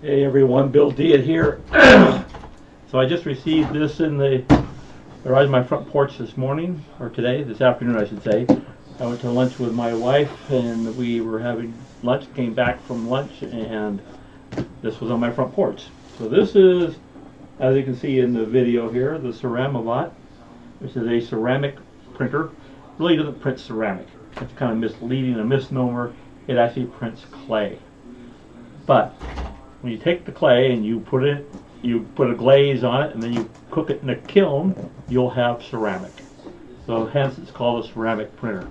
Hey everyone, Bill Diet here. So I just received this arrived on my front porch this morning, or this afternoon I should say. I went to lunch with my wife and we were having lunch, came back from lunch, and this was on my front porch. So this is, as you can see in the video here, the Cerambot. This is a ceramic printer. Really doesn't print ceramic. It's kind of misleading, a misnomer. It actually prints clay. But when you take the clay and you put a glaze on it and then you cook it in a kiln, you'll have ceramic. So hence it's called a ceramic printer.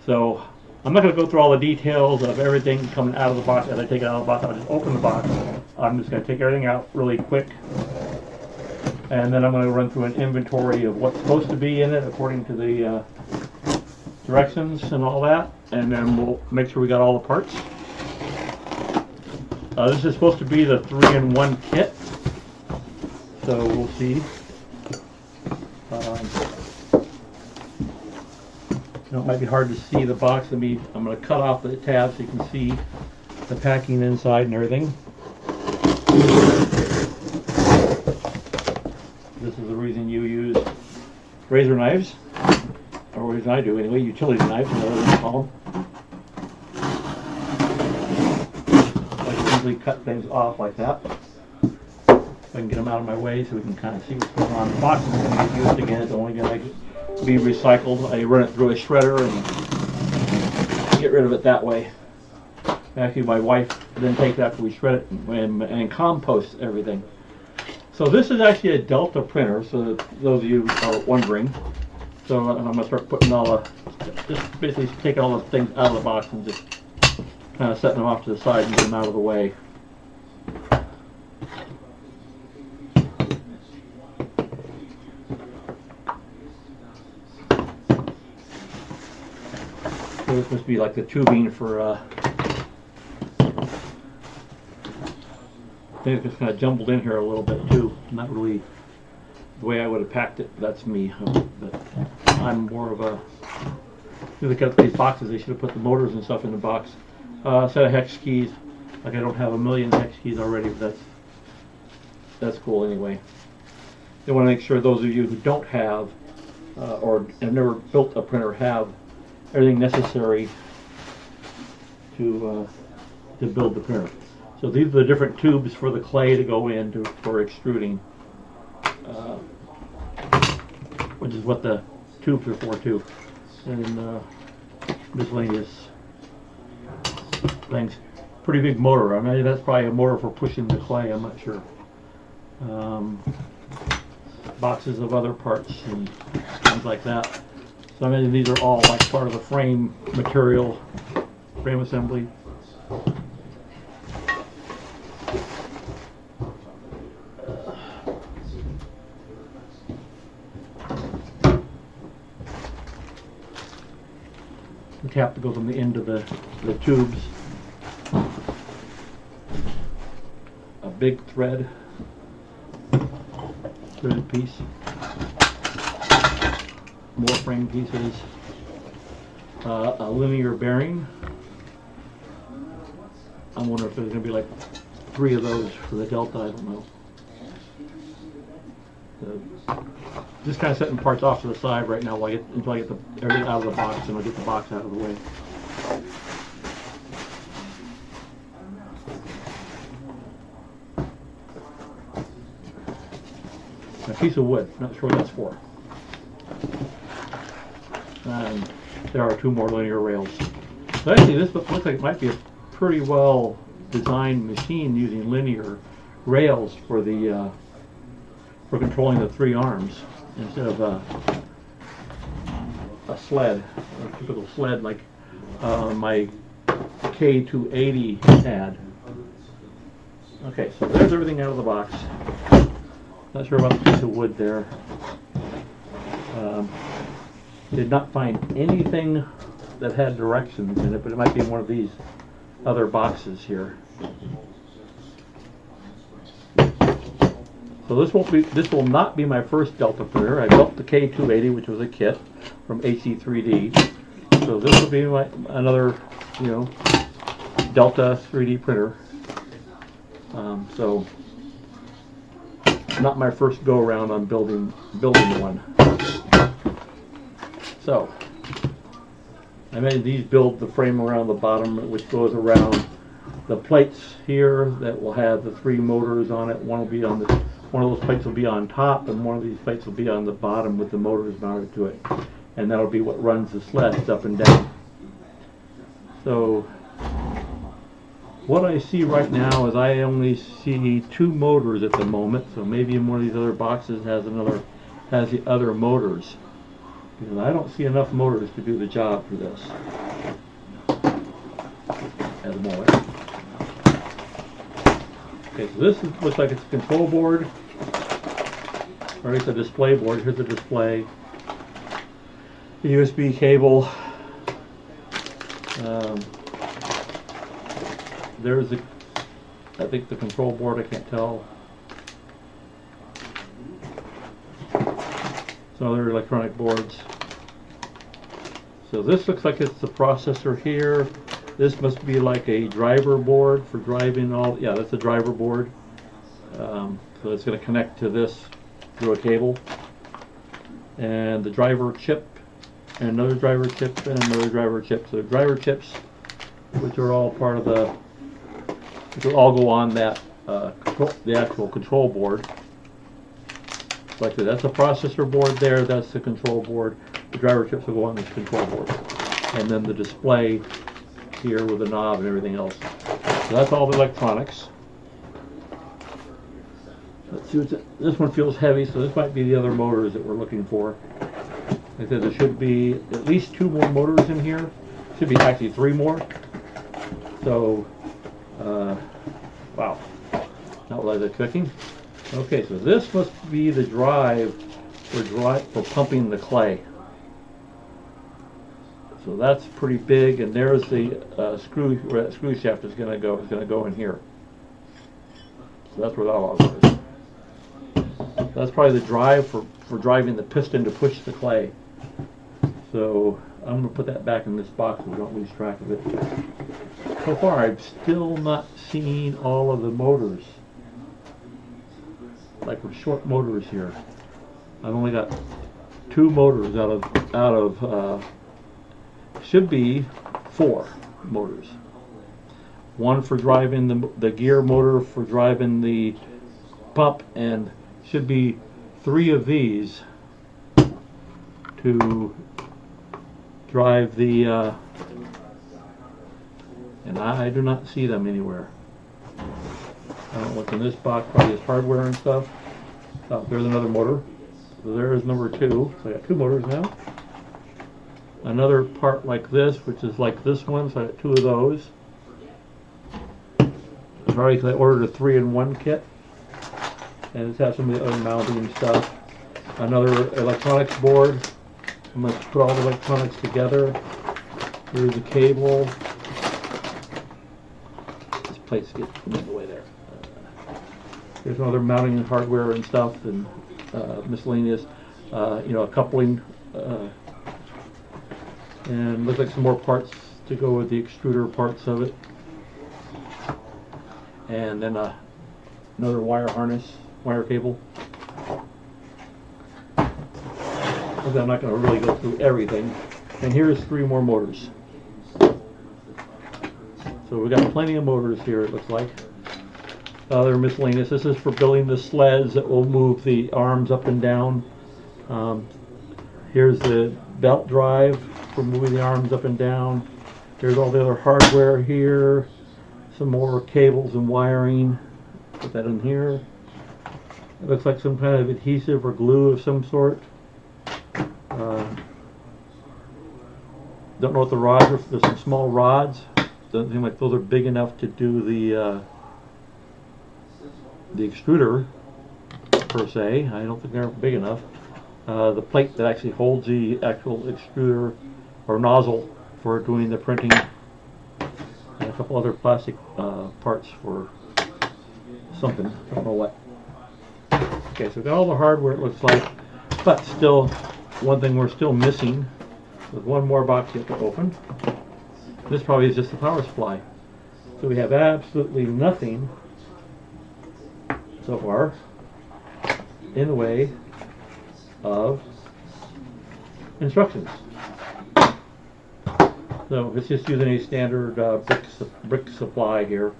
So I'm not going to go through all the details of everything coming out of the box. As I take it out of the box, I'll just open the box. I'm just going to take everything out really quick. And then I'm going to run through an inventory of what's supposed to be in it according to the directions and all that. And then we'll make sure we got all the parts. This is supposed to be the 3-in-1 kit, so we'll see. It might be hard to see the box. I'm going to cut off the tabs so you can see the packing inside and everything. This is the reason you use razor knives, or the reason I do anyway, utility knives, whatever they call them. Cut things off like that. So I can get them out of my way so we can kind of see what's going on. The box isn't going to get used again. It's only going to be recycled. I run it through a shredder and get rid of it that way. Actually, my wife then takes it after we shred it and compost everything. So this is actually a Delta printer, so those of you are wondering. So I'm going to start putting just basically taking all the things out of the box and just kind of setting them off to the side and get them out of the way. So this must be like the tubing for I think it's just kind of jumbled in here a little bit too. Not really the way I would have packed it. That's me. But I'm more of a, if you look at these boxes, they should have put the motors and stuff in the box. Set of hex keys. Like I don't have a million hex keys already, but that's cool anyway. They want to make sure those of you who don't have or have never built a printer have everything necessary to build the printer. So these are the different tubes for the clay to go in for extruding, which is what the tubes are for too, and miscellaneous things. Pretty big motor. I mean, that's probably a motor for pushing the clay. I'm not sure. Boxes of other parts and things like that. So I mean, these are all like part of the frame material, frame assembly. The cap that goes on the end of the tubes. A big threaded piece. More frame pieces. A linear bearing. I wonder if there's going to be like 3 of those for the Delta. I don't know. Just kind of setting parts off to the side right now until I get everything out of the box, and I'll get the box out of the way. A piece of wood, not sure what that's for. And there are 2 more linear rails. So actually this looks like it might be a pretty well designed machine using linear rails for the for controlling the 3 arms instead of a sled, a typical sled like my K280 had. Okay, so there's everything out of the box. Not sure about the piece of wood there. Did not find anything that had directions in it, but it might be in one of these other boxes here. So this will not be my first Delta printer. I built the K280, which was a kit from Assy 3D. So this will be another, Delta 3D printer. So not my first go around on building one. So I made these build the frame around the bottom, which goes around the plates here that will have the 3 motors on it. One of those plates will be on top, and one of these plates will be on the bottom with the motors mounted to it, and that'll be what runs the sleds up and down. So what I see right now is I only see 2 motors at the moment. So maybe in one of these other boxes has the other motors, because I don't see enough motors to do the job for this at the moment. Okay, so this looks like it's a control board, or it's a display board. Here's the display, the USB cable. There's I think the control board, I can't tell. Some other electronic boards. So this looks like it's the processor here. This must be like a driver board for driving all, yeah, that's a driver board. So it's going to connect to this through a cable. And the driver chip, and another driver chip, and another driver chip. So the driver chips, which are all part of which will all go on that, the actual control board. Like that's a processor board there, that's the control board. The driver chips will go on this control board. And then the display here with the knob and everything else. So that's all the electronics. Let's see this one feels heavy, so this might be the other motors that we're looking for. Like I said, there should be at least 2 more motors in here. Should be actually 3 more. So, wow, not what I was expecting. Okay, so this must be the drive for pumping the clay. So that's pretty big, and there's the screw where that screw shaft is going to go. It's going to go in here. So that's where that all goes. That's probably the drive for driving the piston to push the clay. So I'm going to put that back in this box so we don't lose track of it. So far, I've still not seen all of the motors. Like we're short motors here. I've only got 2 motors out of should be 4 motors. One for driving the gear motor for driving the pump, and should be 3 of these to drive the and I do not see them anywhere. I don't know what's in this box, probably is hardware and stuff. Oh, there's another motor. So there is number 2. So I got 2 motors now. Another part like this, which is like this one, so I got 2 of those. I've already ordered a 3-in-1 kit. And it's has some of the other mounting stuff. Another electronics board. I'm going to put all the electronics together. Here's the cable. This plate's getting in the way there. There's some other mounting hardware and stuff, and miscellaneous, a coupling, and looks like some more parts to go with the extruder parts of it, and then another wire harness, wire cable. Okay, I'm not going to really go through everything. And here's 3 more motors. So we've got plenty of motors here, it looks like. They're miscellaneous. This is for building the sleds that will move the arms up and down. Here's the belt drive for moving the arms up and down. Here's all the other hardware here. Some more cables and wiring. Put that in here. It looks like some kind of adhesive or glue of some sort. Don't know what the rods are. There's some small rods. Doesn't seem like those are big enough to do the extruder per se. I don't think they're big enough. The plate that actually holds the actual extruder or nozzle for doing the printing, and a couple other plastic parts for something. I don't know what. Okay, so we've got all the hardware, it looks like, but still, one thing we're still missing. There's one more box you have to open. This probably is just the power supply. So we have absolutely nothing so far in the way of instructions. So it's just using a standard brick supply here.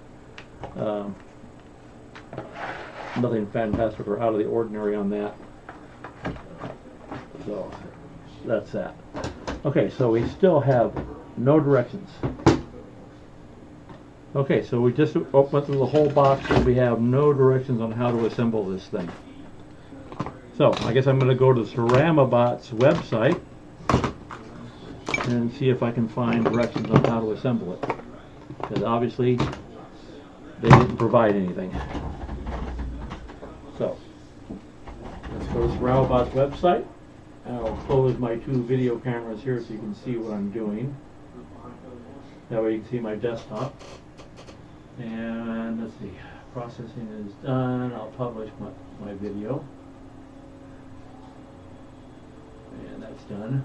Nothing fantastic or out of the ordinary on that. So that's that. Okay, so we still have no directions. Okay, so we just went through the whole box and we have no directions on how to assemble this thing. So I guess I'm going to go to Cerambot's website and see if I can find directions on how to assemble it. Because obviously they didn't provide anything. So let's go to Cerambot's website. I'll close my two video cameras here so you can see what I'm doing. That way you can see my desktop. And let's see, processing is done. I'll publish my video. And that's done.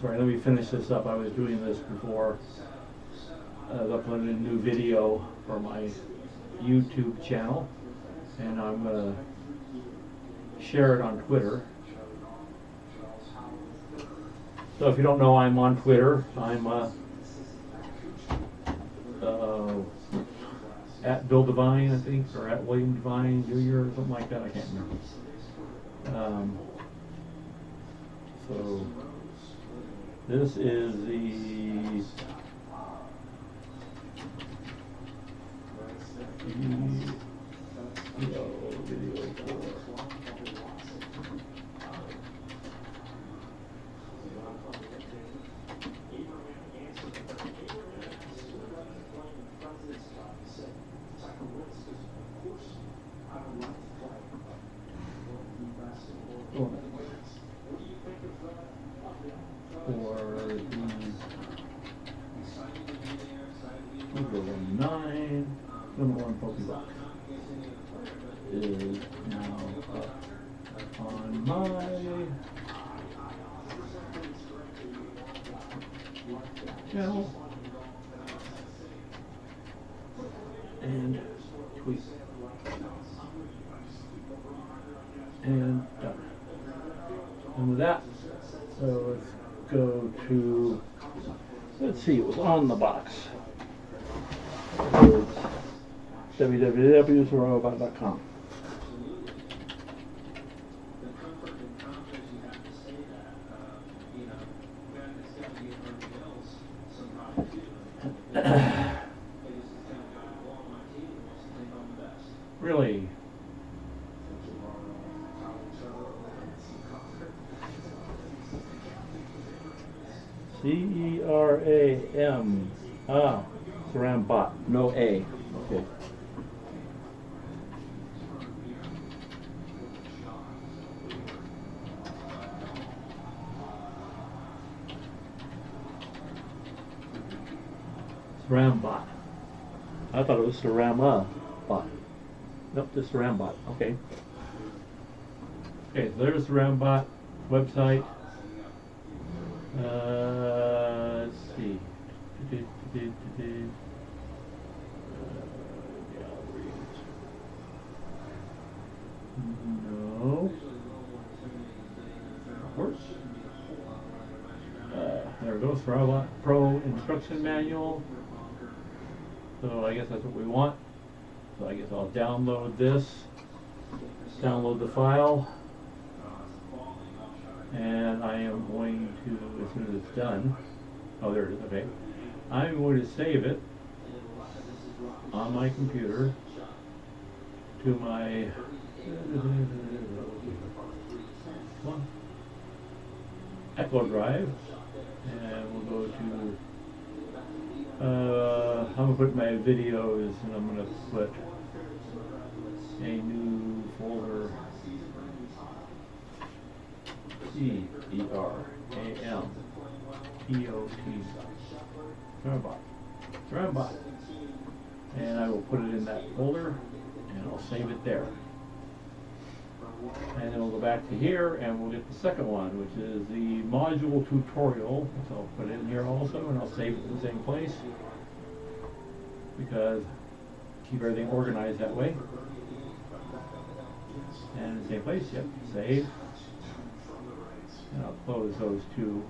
Sorry, let me finish this up. I was doing this before I was uploading a new video for my YouTube channel. And I'm going to share it on Twitter. So if you don't know, I'm on Twitter. I'm at Bill Devine, I think, or at William Devine Jr. or something like that. I can't remember. So this is the video 4. Number 1 Pokebox is now up on my channel and tweet and done. And with that, so let's go to, let's see, it was on the box. www.cerambot.com. Really? C-E-R-A-M. Cerambot. No A. Okay. Cerambot. I thought it was Cerambot. Nope, just Cerambot. Okay. Okay, so there's Cerambot website. Let's see. No. Of course. There it goes. Cerambot Pro Instruction Manual. So I guess that's what we want. So I guess I'll download this, download the file, and I am going to, as soon as it's done, oh there it is, okay. I'm going to save it on my computer to my Echo Drive, and we'll go to I'm going to put my videos, and I'm going to put a new folder, Cerambot, Cerambot, and I will put it in that folder, and I'll save it there. And then we'll go back to here, and we'll get the second one, which is the module tutorial. So I'll put it in here also, and I'll save it in the same place, because keep everything organized that way. And in the same place, yep, save. And I'll close those two.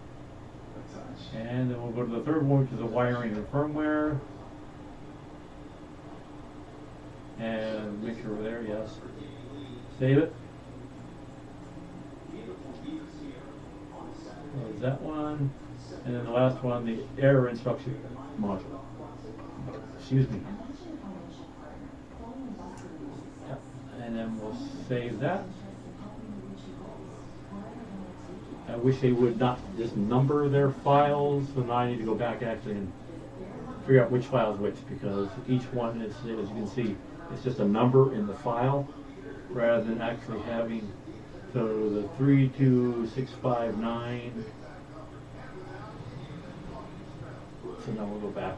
And then we'll go to the third one, which is the wiring and firmware. And make sure we're there, yes. Save it. Close that one. And then the last one, the error instruction module. Excuse me. Yep. And then we'll save that. I wish they would not just number their files, so now I need to go back actually and figure out which file is which, because each one is, as you can see, it's just a number in the file rather than actually having, so the 32659. So now we'll go back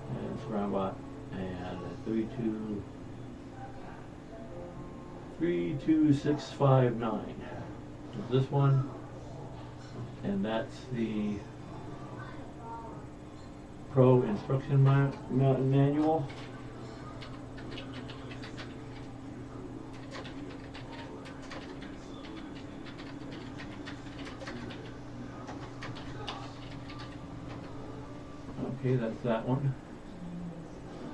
and Cerambot and 32659. So this one, and that's the Pro instruction manual. Okay, that's that one.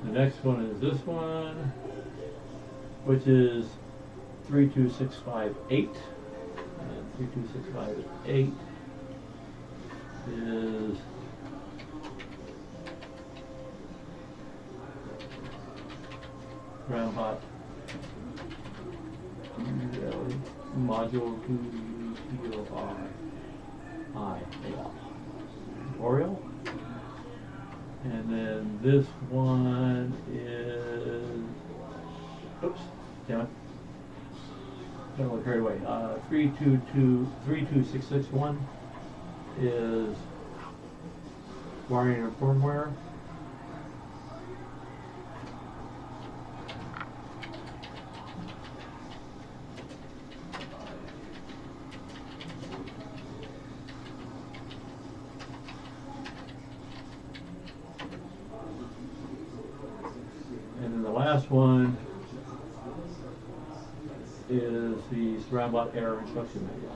The next one is this one, which is 32658. And 32658 is Cerambot module 2 tutorial. And then this one is, oops, damn it, got a little carried away. 32661 is wiring and firmware. And then the last one is the Cerambot error instruction manual.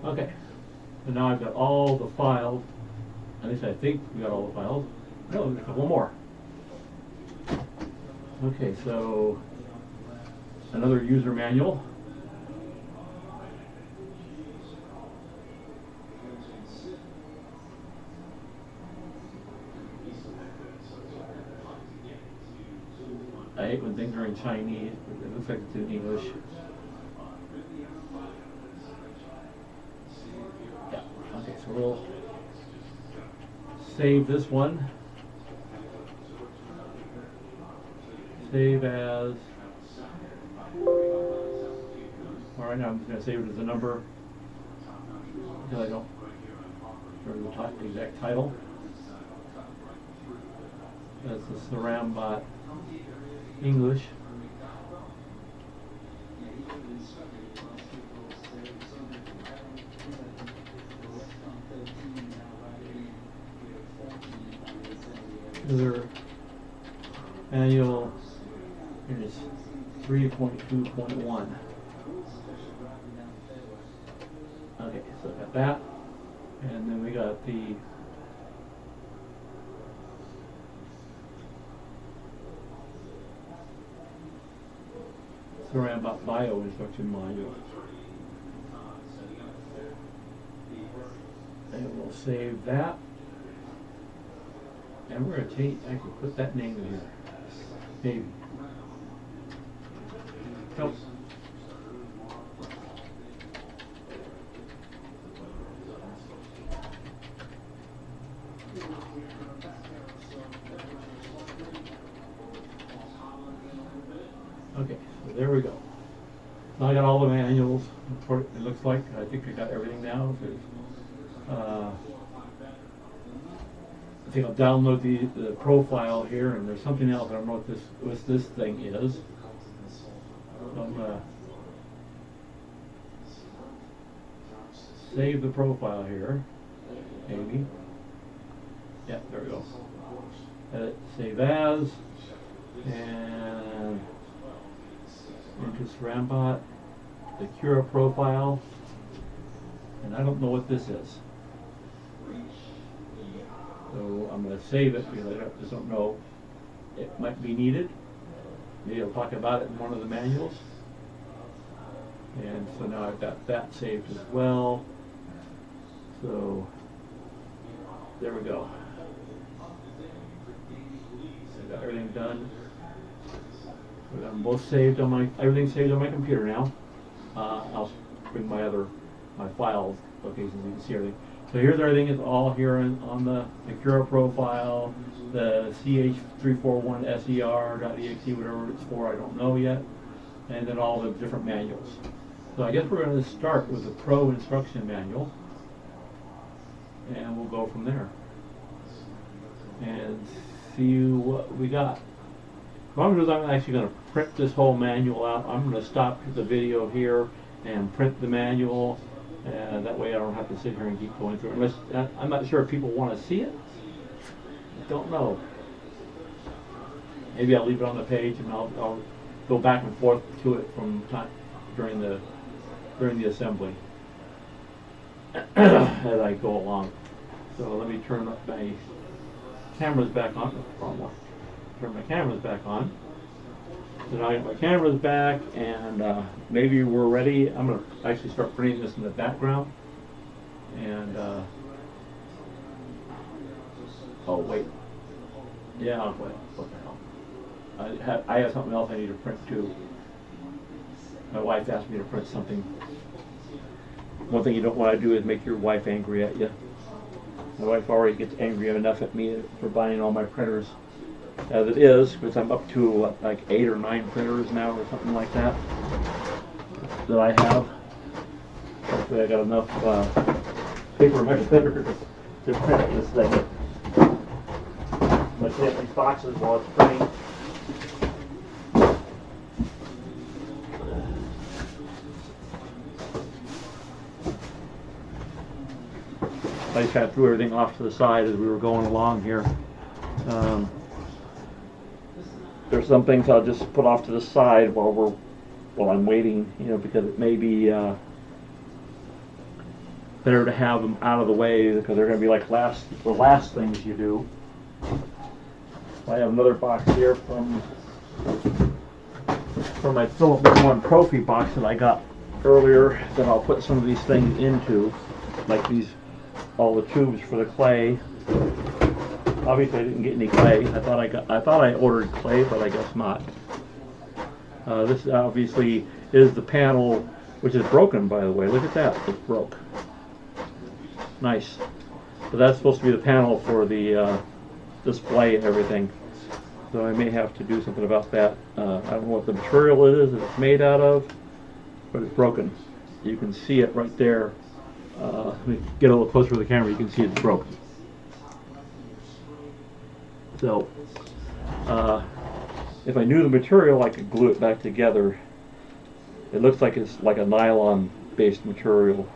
Okay, so now I've got all the files. At least I think we got all the files. No, there's a couple more. Okay, so another user manual. I hate when things are in Chinese, but it looks like it's in English. Yeah, okay, so we'll save this one. Save as, all right, now I'm just going to save it as a number until I don't remember the exact title. That's the Cerambot English. User manual. Here's 3.2.1. Okay, so I got that. And then we got the Cerambot Bio instruction module. And we'll save that. And we're going to take, I can put that name in here. Maybe. Nope. Okay, so there we go. Now I got all the manuals. It looks like I think I got everything now. think I'll download the profile here, and there's something else. I don't know what this thing is. I'm gonna save the profile here, maybe. Yeah, there we go. Edit, save as, and into Cerambot, the Cura profile, and I don't know what this is. So I'm going to save it because I just don't know. It might be needed. Maybe I'll talk about it in one of the manuals. And so now I've got that saved as well. So there we go. I've got everything done. I've got them both saved on everything's saved on my computer now. I'll bring my files locations so you can see everything. So here's everything. It's all here on the Cura profile, the ch341ser.exe, whatever it's for, I don't know yet, and then all the different manuals. So I guess we're going to start with the Pro Instruction Manual, and we'll go from there and see what we got. What I'm going to do is I'm actually going to print this whole manual out. I'm going to stop the video here and print the manual. And that way I don't have to sit here and keep going through it. Unless, I'm not sure if people want to see it. I don't know. Maybe I'll leave it on the page and I'll go back and forth to it from time during the assembly as I go along. So let me turn up my cameras back on. Turn my cameras back on. So now I got my cameras back, and maybe we're ready. I'm going to actually start printing this in the background. And, oh wait. Yeah, wait, what the hell. I have something else I need to print too. My wife asked me to print something. One thing you don't want to do is make your wife angry at you. My wife already gets angry enough at me for buying all my printers as it is, because I'm up to like 8 or 9 printers now or something like that I have. Hopefully I got enough paper in my printer to print this thing. I'm going to take these boxes while it's printing. I just kind of threw everything off to the side as we were going along here. There's some things I'll just put off to the side while I'm waiting, because it may be better to have them out of the way, because they're going to be like the last things you do. I have another box here from my Filament 1 Trophy box that I got earlier that I'll put some of these things into, like all the tubes for the clay. Obviously I didn't get any clay. I thought I ordered clay, but I guess not. This obviously is the panel, which is broken, by the way. Look at that, it's broke. Nice. So that's supposed to be the panel for the display and everything. So I may have to do something about that. I don't know what the material is that it's made out of, but it's broken. You can see it right there. Let me get a little closer to the camera. You can see it's broken. So, if I knew the material, I could glue it back together. It looks like it's like a nylon-based material.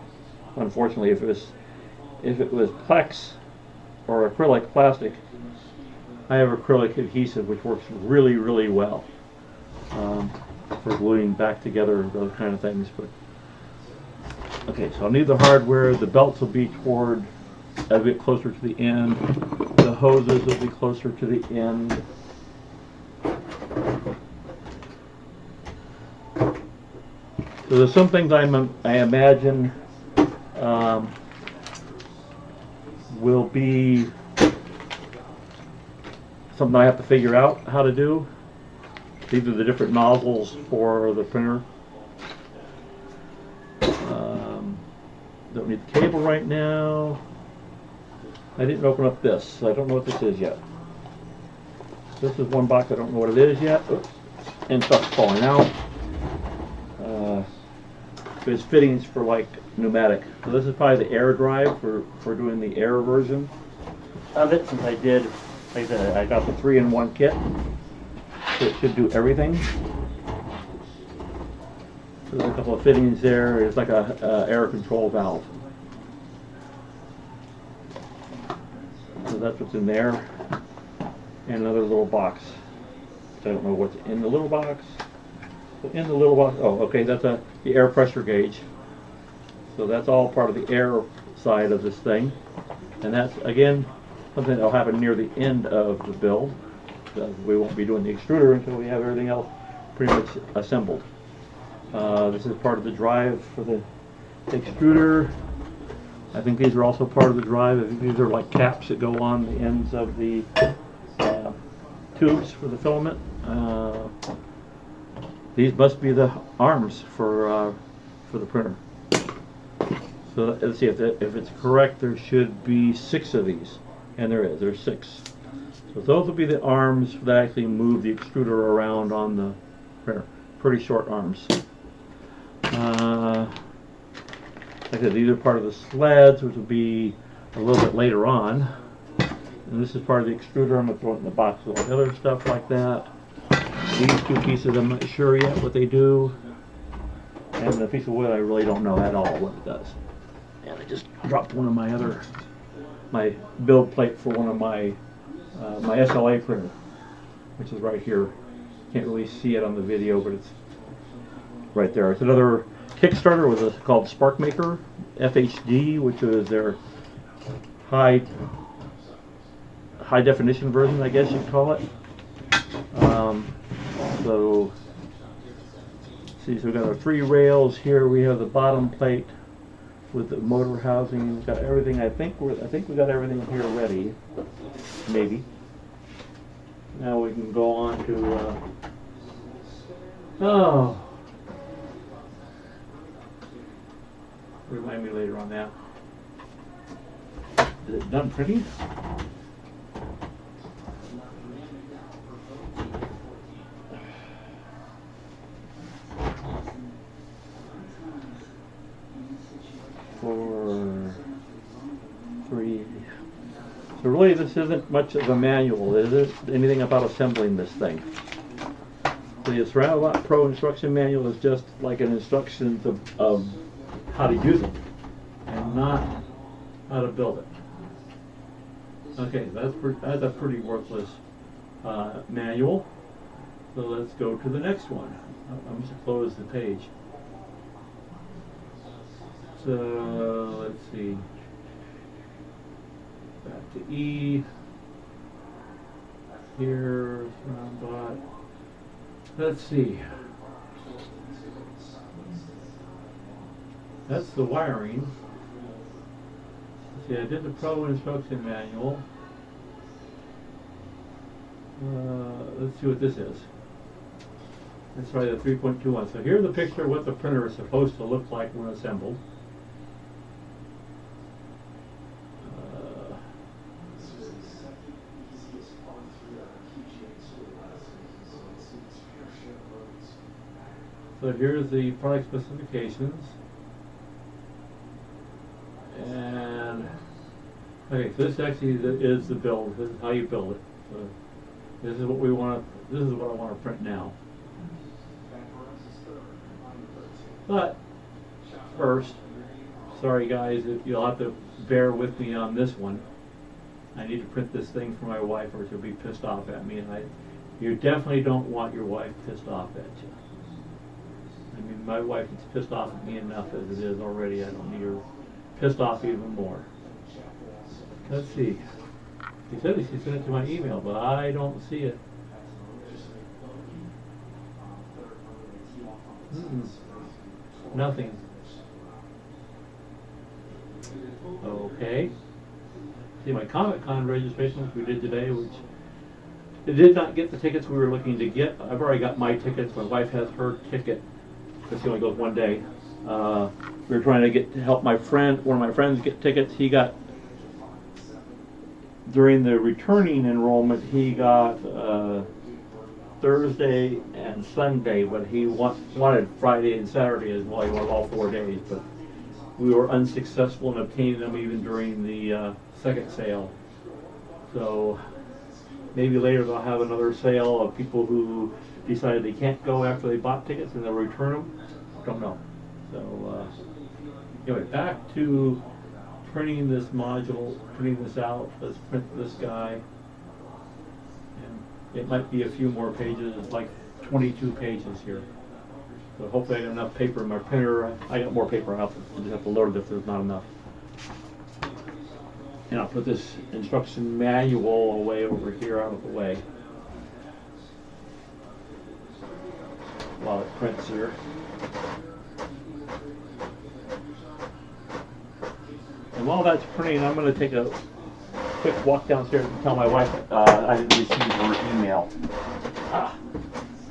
Unfortunately, if it was Plex or acrylic plastic, I have acrylic adhesive, which works really, really well for gluing back together and those kind of things. But okay, so I'll need the hardware. The belts will be toward a bit closer to the end. The hoses will be closer to the end. So there's some things I imagine will be something I have to figure out how to do. These are the different nozzles for the printer. Don't need the cable right now. I didn't open up this, so I don't know what this is yet. This is one box I don't know what it is yet. Oops. And stuff's falling out. There's fittings for like Pneumatic. So this is probably the air drive for doing the air version. of it, since I did, like I said, I got the 3-in-1 kit, so it should do everything. So there's a couple of fittings there. It's like a air control valve. So that's what's in there, and another little box. I don't know what's in the little box. But in the little box, oh, okay, that's the air pressure gauge. So that's all part of the air side of this thing, and that's again something that will happen near the end of the build. We won't be doing the extruder until we have everything else pretty much assembled. This is part of the drive for the extruder. I think these are also part of the drive. I think these are like caps that go on the ends of the tubes for the filament. These must be the arms for the printer. So let's see if it's correct. There should be 6 of these, and there is. There's 6. So those will be the arms that actually move the extruder around on the printer. Pretty short arms. Like I said, these are part of the sleds, which will be a little bit later on. And this is part of the extruder. I'm going to throw it in the box with all the other stuff like that. These 2 pieces, I'm not sure yet what they do. And the piece of wood, I really don't know at all what it does. And I just dropped one of my build plate for one of my SLA printer, which is right here. Can't really see it on the video, but it's right there. It's another Kickstarter with called Spark Maker FHD, which is their high definition version, I guess you'd call it. So see, so we've got our 3 rails here. We have the bottom plate with the motor housing. We've got everything. I think we got everything here ready. Maybe. Now we can go on to oh. Remind me later on that. Is it done printing? So really this isn't much of a manual, is it? Anything about assembling this thing. The Cerambot Pro instruction manual is just like an instructions of how to use it, and not how to build it. Okay, that's a pretty worthless manual. So let's go to the next one. I'm just close the page. So let's see. Back to E. Here, Cerambot. Let's see. That's the wiring. See, I did the Pro instruction manual. Let's see what this is. Let's try the 3.21. So here's a picture of what the printer is supposed to look like when assembled. So here's the product specifications. And okay, so this actually is the build. This is how you build it. So this is what we want to. This is what I want to print now. But first, sorry guys, if you'll have to bear with me on this one. I need to print this thing for my wife, or she'll be pissed off at me. And you definitely don't want your wife pissed off at you. I mean, my wife is pissed off at me enough as it is already. I don't need her pissed off even more. Let's see. She said she sent it to my email, but I don't see it. Nothing. Okay. See, my Comic-Con registration, which we did today, which it did not get the tickets we were looking to get. I've already got my tickets. My wife has her ticket, because she only goes one day. We were trying to help my friend, one of my friends, get tickets. He got, during the returning enrollment, he got Thursday and Sunday, but he wanted Friday and Saturday as well. He wanted all 4 days, but we were unsuccessful in obtaining them even during the second sale. So maybe later they'll have another sale of people who decided they can't go after they bought tickets and they'll return them. Don't know. So anyway, back to printing this module, printing this out. Let's print this guy. And it might be a few more pages. It's like 22 pages here. So hopefully I got enough paper in my printer. I got more paper. I'll just have to load it if there's not enough. And I'll put this instruction manual away over here out of the way while it prints here. And while that's printing, I'm going to take a quick walk downstairs and tell my wife I didn't receive her email.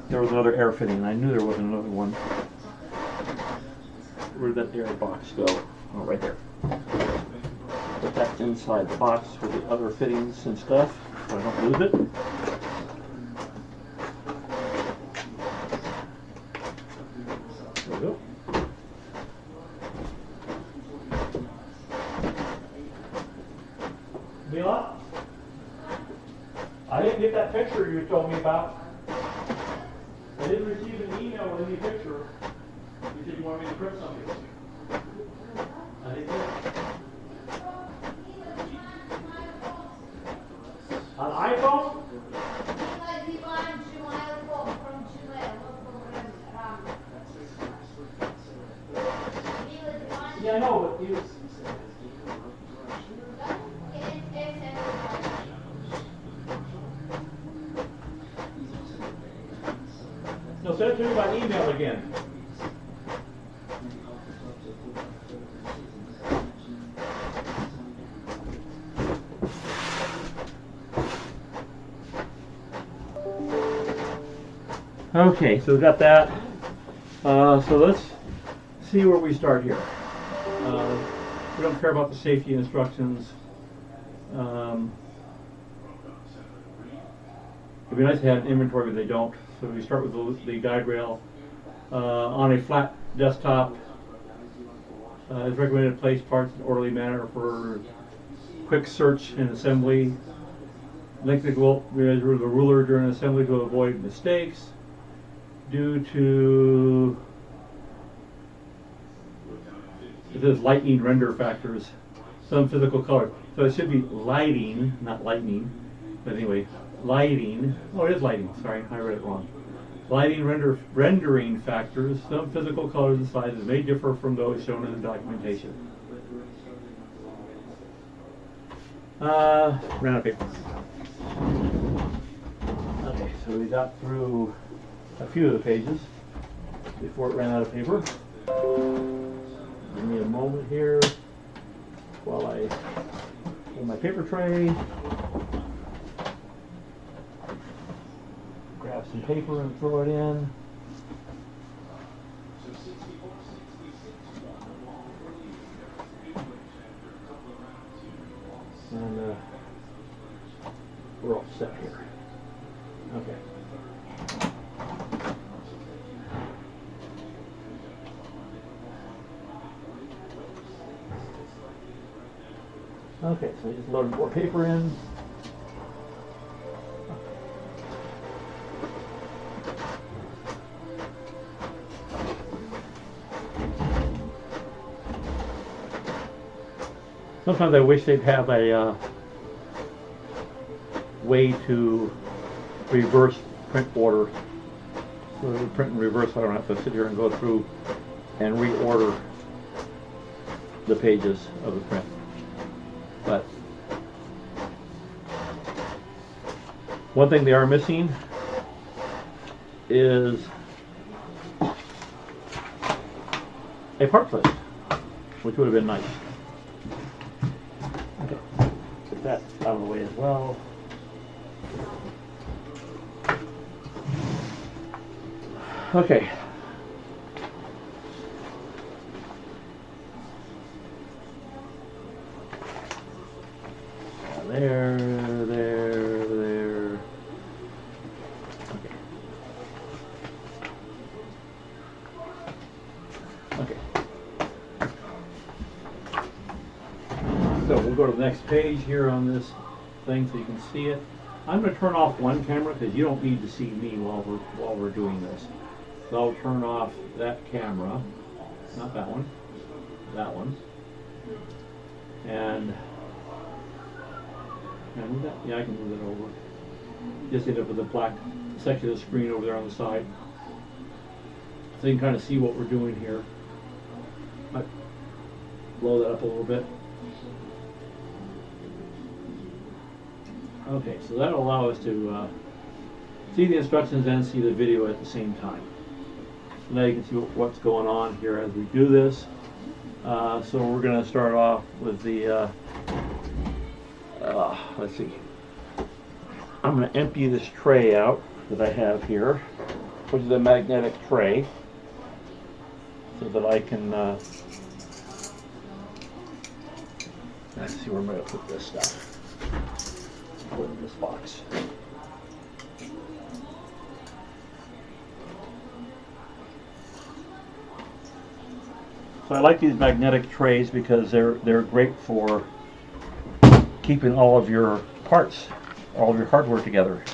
There was another air fitting. I knew there was another one. Where did that air box go? Oh, right there. Put that inside the box with the other fittings and stuff so I don't lose it. There we go. Mila, I didn't get that picture you told me about. I didn't receive an email with any picture. You said you wanted me to print something. I didn't get it. On iPhone? Yeah, I know, but you... No, send it to me by email again. Okay, so we got that. So let's see where we start here. We don't care about the safety instructions. It'd be nice to have an inventory, but they don't. So we start with the guide rail. On a flat desktop, it's recommended to place parts in an orderly manner for quick search and assembly. Lengthen the ruler during assembly to avoid mistakes. Due to, it says lightning render factors, some physical color. So it should be lighting, not lightning. But anyway, lighting. Oh, it is lighting. Sorry, I read it wrong. Lighting rendering factors, some physical colors and sizes may differ from those shown in the documentation. Ran out of paper. Okay, so we got through a few of the pages before it ran out of paper. Give me a moment here while I pull my paper tray, grab some paper and throw it in. And we're all set here. Okay. Okay, so I just loaded more paper in. Sometimes I wish they'd have a way to reverse print order. So we print in reverse, so I don't have to sit here and go through and reorder the pages of the print. But one thing they are missing is a part list, which would have been nice. Okay, get that out of the way as well. Okay. There. Okay. Okay. So we'll go to the next page here on this thing so you can see it. I'm going to turn off one camera because you don't need to see me while we're doing this. So I'll turn off that camera, not that one, that one, and can I move that? Yeah, I can move it over. Just end up with the black section of the screen over there on the side, so you can kind of see what we're doing here. Might blow that up a little bit. Okay, so that'll allow us to see the instructions and see the video at the same time. So now you can see what's going on here as we do this. So we're going to start off with the, let's see. I'm going to empty this tray out that I have here, which is a magnetic tray, so that I can, let's see where I'm going to put this stuff. Put it in this box. So I like these magnetic trays because they're great for keeping all of your parts, all of your hardware together.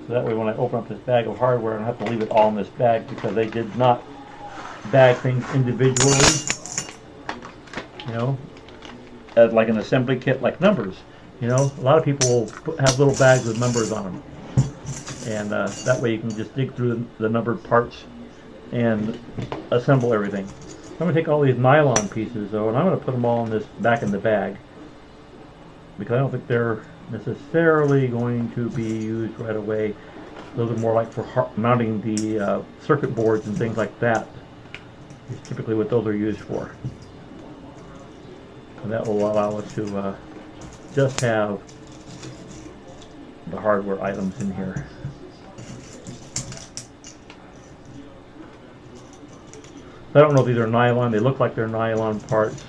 So that way when I open up this bag of hardware, I don't have to leave it all in this bag because they did not bag things individually, you know, as like an assembly kit, like numbers. You know, a lot of people have little bags with numbers on them, and that way you can just dig through the numbered parts and assemble everything. I'm going to take all these nylon pieces though, and I'm going to put them all in this back in the bag, because I don't think they're necessarily going to be used right away. Those are more like for mounting the circuit boards and things like that. It's typically what those are used for. And that will allow us to just have the hardware items in here. I don't know if these are nylon. They look like they're nylon parts.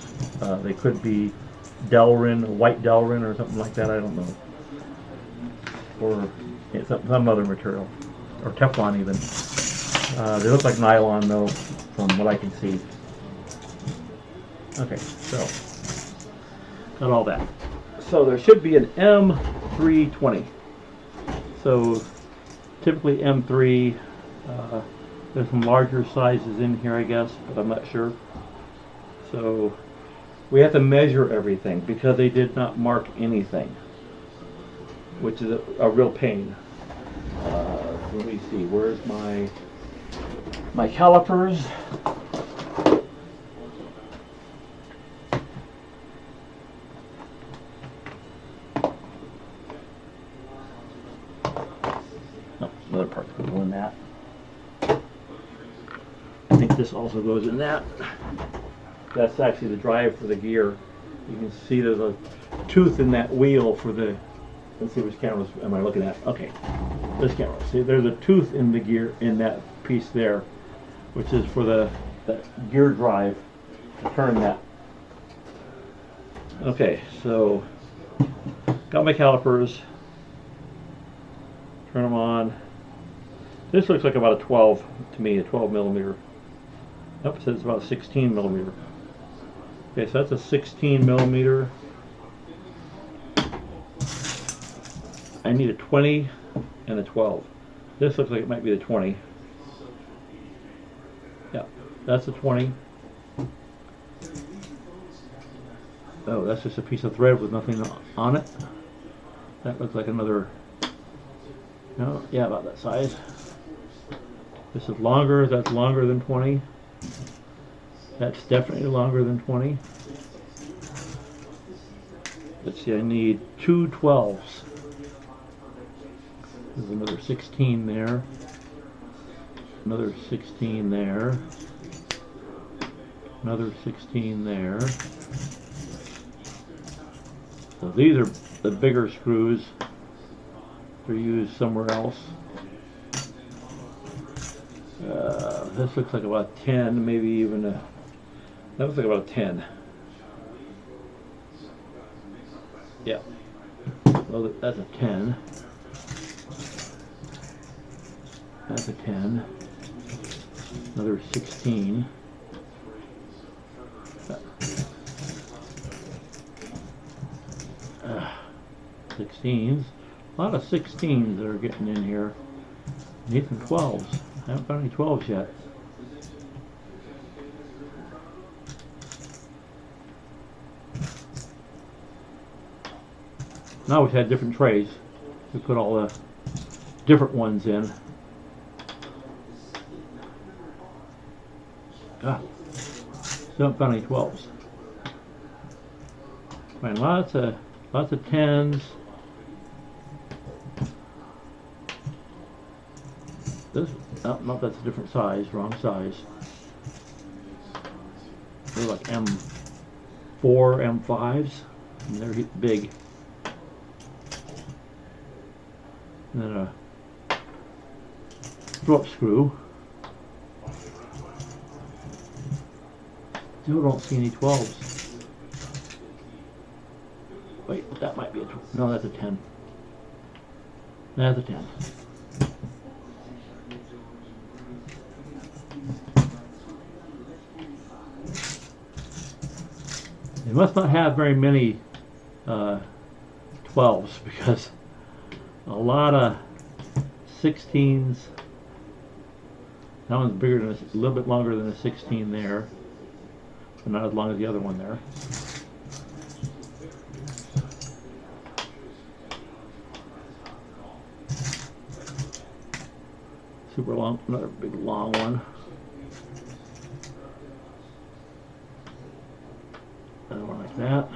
They could be Delrin, white Delrin or something like that. I don't know. Or some other material. Or Teflon even. They look like nylon though, from what I can see. Okay, so got all that. So there should be an M320. So typically M3, there's some larger sizes in here I guess, but I'm not sure. So we have to measure everything because they did not mark anything, which is a real pain. Let me see, where's my calipers? Another part that goes in that. I think this also goes in that. That's actually the drive for the gear. You can see there's a tooth in that wheel for the, let's see which camera am I looking at. Okay, this camera. See, there's a tooth in the gear, in that piece there, which is for the gear drive to turn that. Okay, so got my calipers. Turn them on. This looks like about a 12 to me, a 12 millimeter. Nope, it says it's about 16 millimeter. Okay, so that's a 16 millimeter. I need a 20 and a 12. This looks like it might be the 20. Yeah, that's a 20. Oh, that's just a piece of thread with nothing on it. That looks like another, no, yeah, about that size. This is longer, that's longer than 20. That's definitely longer than 20. Let's see, I need two 12s. There's another 16 there. Another 16 there. Another 16 there. So these are the bigger screws. They're used somewhere else. This looks like about 10, maybe even a, that looks like about a 10. Yeah. Well, that's a 10. That's a 10. Another 16. 16s. A lot of 16s that are getting in here. Need some 12s. I haven't found any 12s yet. Now we've had different trays. We put all the different ones in. Still haven't found any 12s. Find lots of 10s. This, no, that's a different size, wrong size. They're like M4, M5s, and they're big. And then a Phillips screw. Still don't see any 12s. Wait, that might be a 12. No, that's a 10. That's a 10. They must not have very many 12s because a lot of 16s. That one's bigger than a little bit longer than a 16 there, but not as long as the other one there. Super long, another big long one. Another one like that.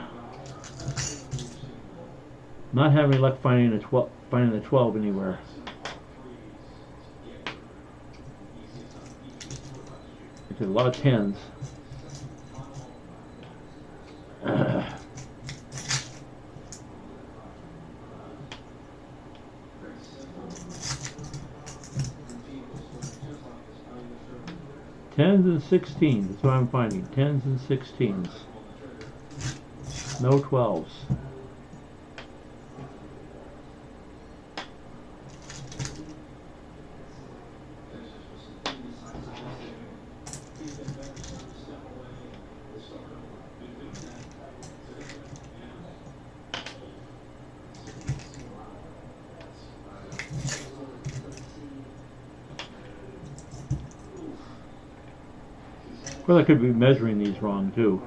Not having luck finding the 12 anywhere. There's a lot of 10s. Tens and 16s, that's what I'm finding. 10s and 16s. No 12s. Well, I could be measuring these wrong too.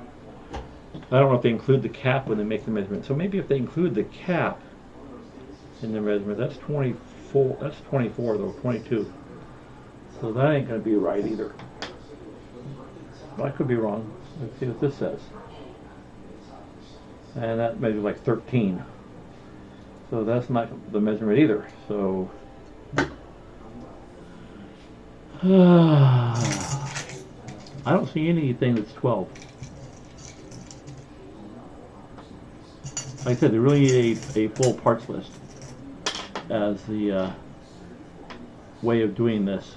I don't know if they include the cap when they make the measurement. So maybe if they include the cap in the measurement, that's 24. That's 24 though, 22. So that ain't going to be right either. But I could be wrong. Let's see what this says. And that measures like 13. So that's not the measurement either. So. I don't see anything that's 12. Like I said, they really need a full parts list as the way of doing this.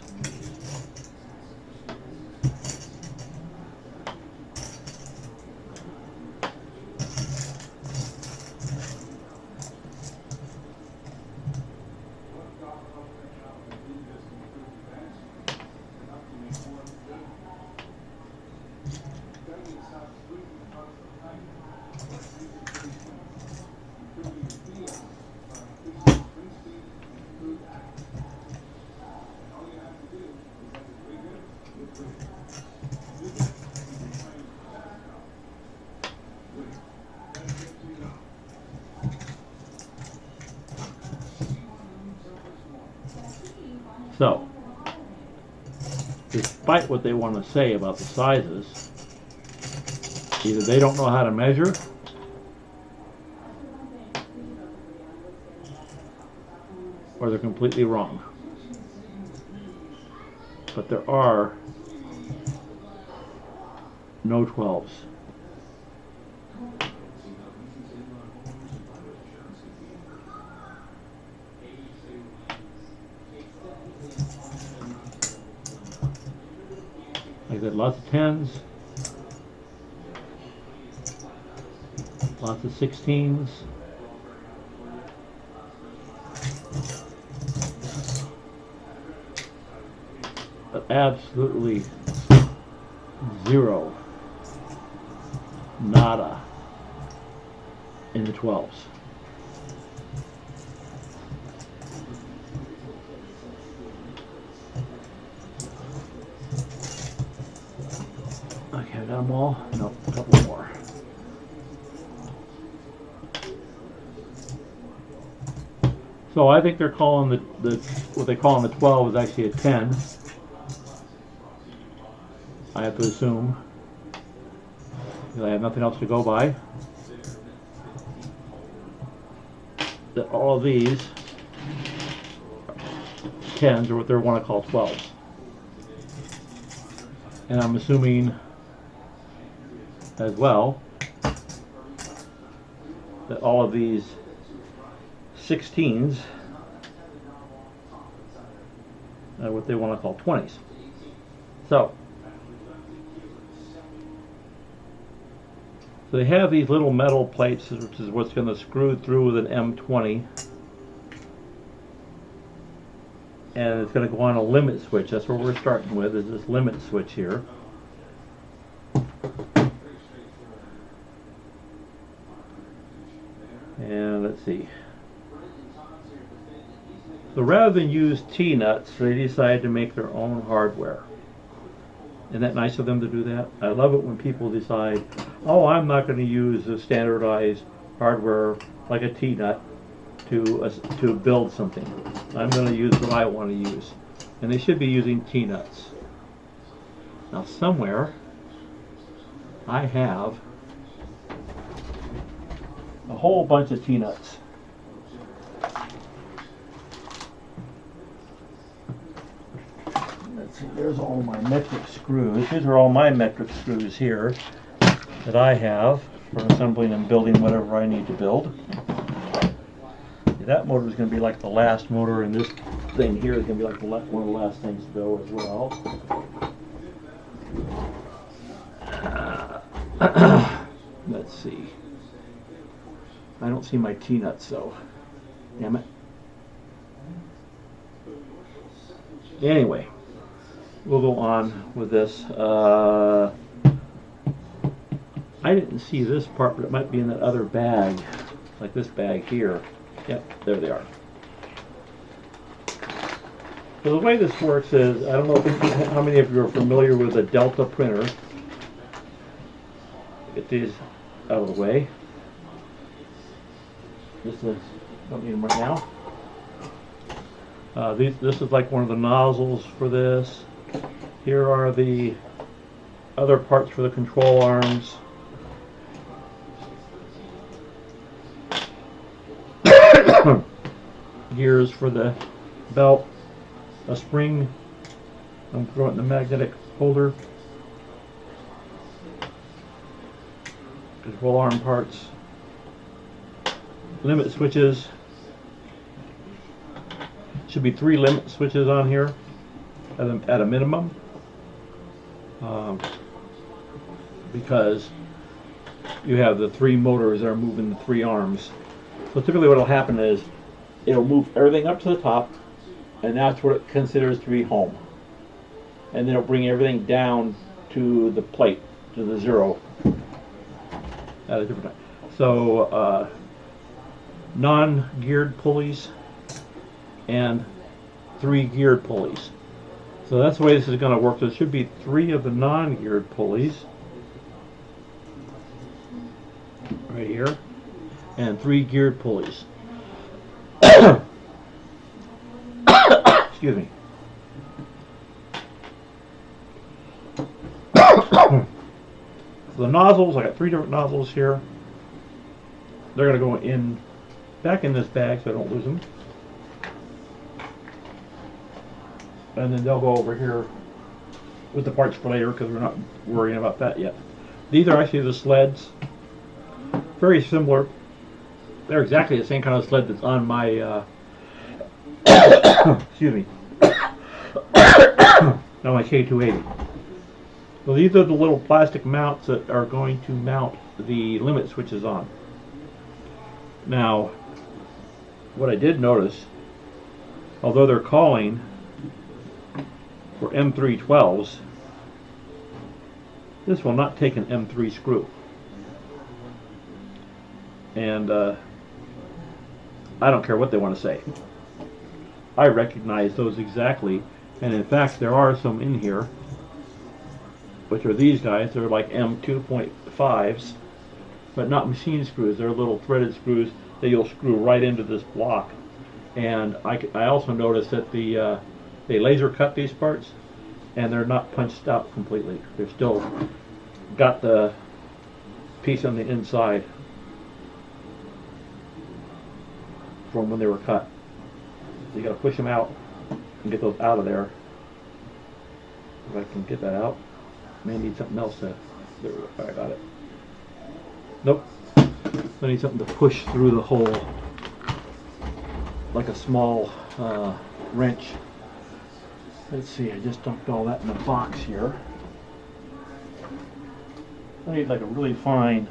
So, despite what they want to say about the sizes, either they don't know how to measure, or they're completely wrong. But there are no 12s. Like I said, lots of 10s, lots of 16s, but absolutely zero, nada in the 12s. them all? No, a couple more. So I think they're calling the what they call in the 12 is actually a 10. I have to assume. I have nothing else to go by. That all of these 10s are what they want to call 12s. And I'm assuming as well that all of these 16s are what they want to call 20s. So they have these little metal plates, which is what's going to screw through with an M20, and it's going to go on a limit switch. That's what we're starting with, is this limit switch here. And let's see. So rather than use T-nuts, they decided to make their own hardware. Isn't that nice of them to do that? I love it when people decide, oh, I'm not going to use a standardized hardware like a T-nut to build something. I'm going to use what I want to use. And they should be using T-nuts. Now somewhere I have a whole bunch of T-nuts. Let's see, there's all my metric screws. These are all my metric screws here that I have for assembling and building whatever I need to build. That motor is going to be like the last motor, and this thing here is going to be like one of the last things to go as well. Let's see. I don't see my T-nuts, though. Damn it. Anyway, we'll go on with this. I didn't see this part, but it might be in that other bag, like this bag here. Yep, there they are. So the way this works is, I don't know how many of you are familiar with a Delta printer. Get these out of the way. Don't need them right now. This is like one of the nozzles for this. Here are the other parts for the control arms. Gears for the belt, a spring. I'm throwing it in the magnetic holder. Control arm parts. Limit switches. Should be 3 limit switches on here at a minimum, because you have the 3 motors that are moving the 3 arms. So typically what will happen is it'll move everything up to the top, and that's what it considers to be home. And then it'll bring everything down to the plate, to the 0 at a different time. So non-geared pulleys and 3 geared pulleys. So that's the way this is going to work. There should be 3 of the non-geared pulleys right here, and 3 geared pulleys. Excuse me. So the nozzles, I got 3 different nozzles here. They're going to go in back in this bag so I don't lose them. And then they'll go over here with the parts for later, because we're not worrying about that yet. These are actually the sleds. Very similar. They're exactly the same kind of sled that's on my excuse me, on my K280. So these are the little plastic mounts that are going to mount the limit switches on. Now, what I did notice, although they're calling for M312s, this will not take an M3 screw. And I don't care what they want to say. I recognize those exactly, and in fact there are some in here which are these guys. They're like M2.5s, but not machine screws. They're little threaded screws that you'll screw right into this block. And I also noticed that they laser cut these parts, and they're not punched out completely. They're still got the piece on the inside from when they were cut. So you got to push them out and get those out of there. If I can get that out, may need something else to. There we go. I got it. Nope. I need something to push through the hole, like a small wrench. Let's see. I just dumped all that in a box here. I need like a really fine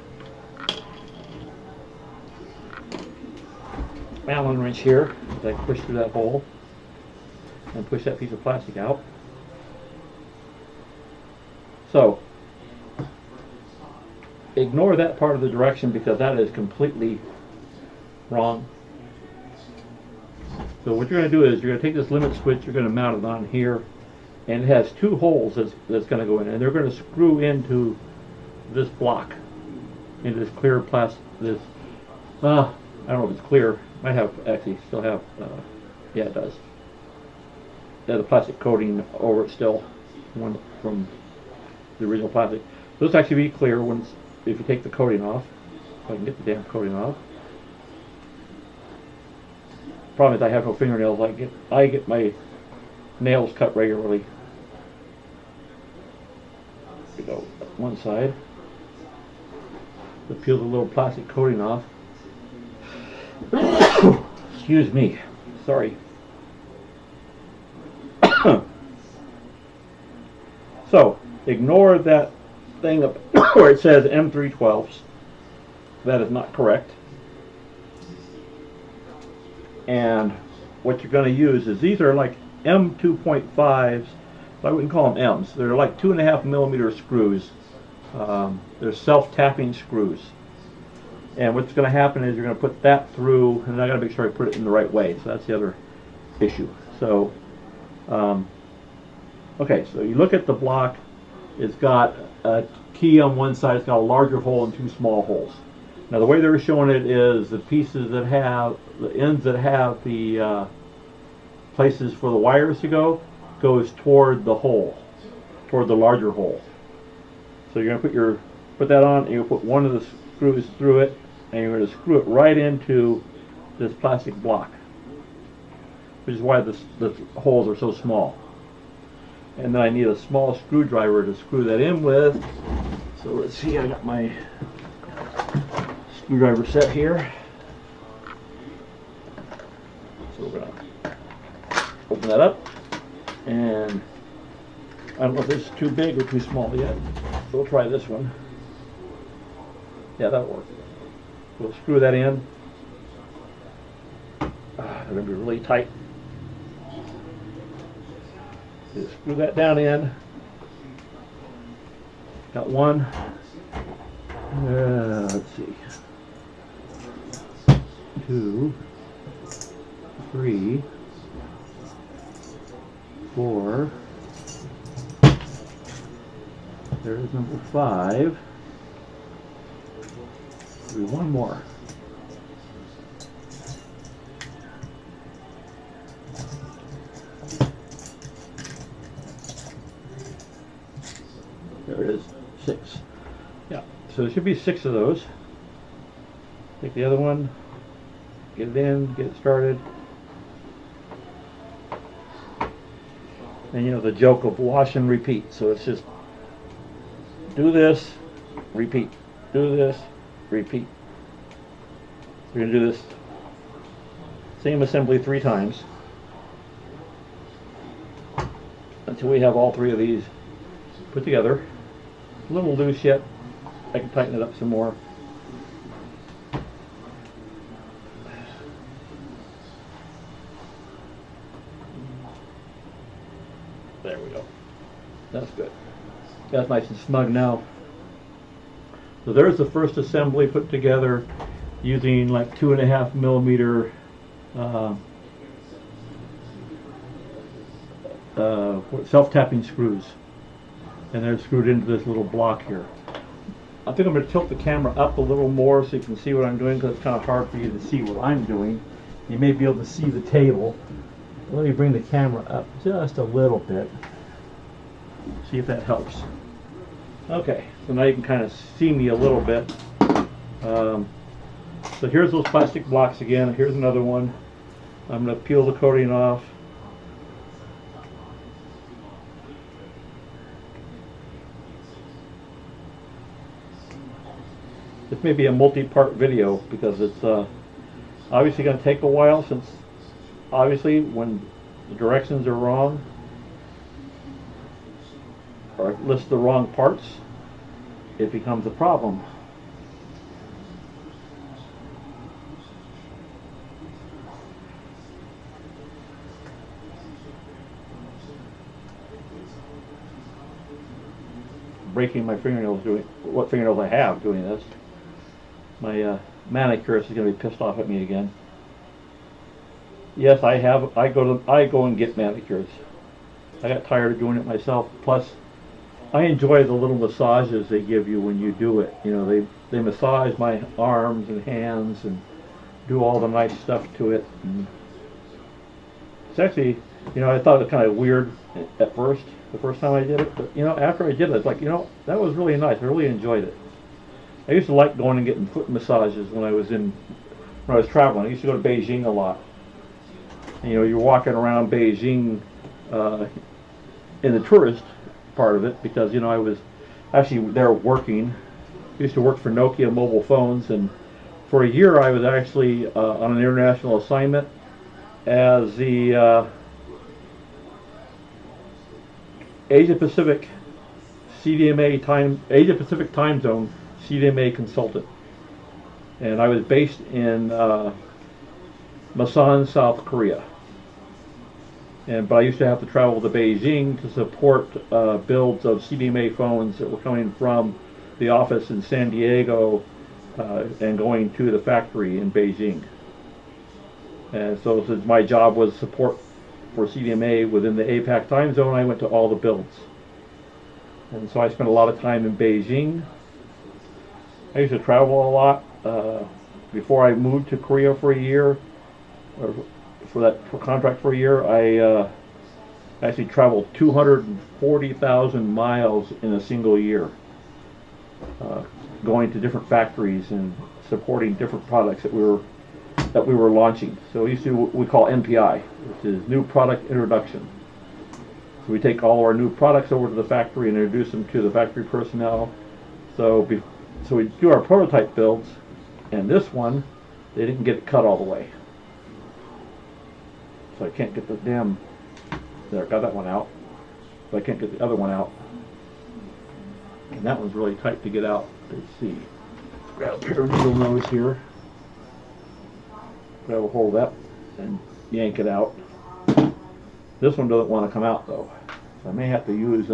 Allen wrench here that I push through that hole and push that piece of plastic out. So ignore that part of the direction because that is completely wrong. So what you're going to do is you're going to take this limit switch, you're going to mount it on here, and it has two holes that's going to go in, and they're going to screw into this block, into this clear plastic. This I don't know if it's clear. I have actually still have. Yeah, it does. Yeah, the plastic coating over it still, one from the original plastic. So this actually be clear once if you take the coating off. If I can get the damn coating off. Problem is I have no fingernails. I get my nails cut regularly. Here we go. One side. To peel the little plastic coating off. Excuse me. Sorry. So ignore that thing up where it says M312s. That is not correct. And what you're going to use is these are like M2.5s. I wouldn't call them M's. They're like 2.5 millimeter screws. They're self-tapping screws. And what's going to happen is you're going to put that through, and I got to make sure I put it in the right way. So that's the other issue. So, okay, so you look at the block. It's got a key on one side. It's got a larger hole and two small holes. Now the way they're showing it is the pieces that have the ends that have the places for the wires to go goes toward the hole, toward the larger hole. So you're going to put that on, and you'll put one of the screws through it, and you're going to screw it right into this plastic block, which is why the holes are so small. And then I need a small screwdriver to screw that in with. So let's see, I got my screwdriver set here. So we're going to open that up, and I don't know if this is too big or too small yet. We'll try this one. Yeah, that'll work. We'll screw that in. They're going to be really tight. Just screw that down in. Got one. Let's see. 2, 3, 4. There's number 5. Do one more. There it is, 6. Yeah, so there should be 6 of those. Take the other one, get it in, get it started. And you know the joke of wash and repeat. So it's just do this, repeat. Do this, repeat. We're going to do this same assembly 3 times until we have all 3 of these put together. A little loose yet. I can tighten it up some more. There we go. That's good. That's nice and snug now. So there's the first assembly put together using like 2.5 millimeter self-tapping screws. and they're screwed into this little block here. I think I'm going to tilt the camera up a little more so you can see what I'm doing, because it's kind of hard for you to see what I'm doing. You may be able to see the table. Let me bring the camera up just a little bit. See if that helps. Okay, so now you can kind of see me a little bit. So here's those plastic blocks again. Here's another one. I'm going to peel the coating off. This may be a multi-part video because it's obviously going to take a while, since obviously when the directions are wrong or list the wrong parts, it becomes a problem. Breaking my fingernails doing what fingernails I have doing this. My manicurist is going to be pissed off at me again. Yes, I go and get manicures. I got tired of doing it myself. Plus, I enjoy the little massages they give you when you do it. You know, they massage my arms and hands and do all the nice stuff to it. And it's actually, you know, I thought it was kind of weird at first, the first time I did it. But, you know, after I did it, it's like, you know, that was really nice. I really enjoyed it. I used to like going and getting foot massages when I was traveling. I used to go to Beijing a lot. And, you know, you're walking around Beijing in the tourist part of it, because, you know, I was actually there working. I used to work for Nokia mobile phones, and for a year I was actually on an international assignment as the Asia Pacific time zone CDMA consultant, and I was based in Masan, South Korea. But I used to have to travel to Beijing to support builds of CDMA phones that were coming from the office in San Diego and going to the factory in Beijing. And so since my job was support for CDMA within the APAC time zone, I went to all the builds. And so I spent a lot of time in Beijing. I used to travel a lot. Before I moved to Korea for a year, or for contract for a year, I actually traveled 240,000 miles in a single year, going to different factories and supporting different products that we were launching. So we used to what we call NPI, which is New Product Introduction. So we take all of our new products over to the factory and introduce them to the factory personnel. So we do our prototype builds, and this one, they didn't get it cut all the way. So I can't get the damn, there, got that one out. But I can't get the other one out. And that one's really tight to get out. Let's see. Grab a pair of needle nose here. Grab a hold of that and yank it out. This one doesn't want to come out though. So I may have to use,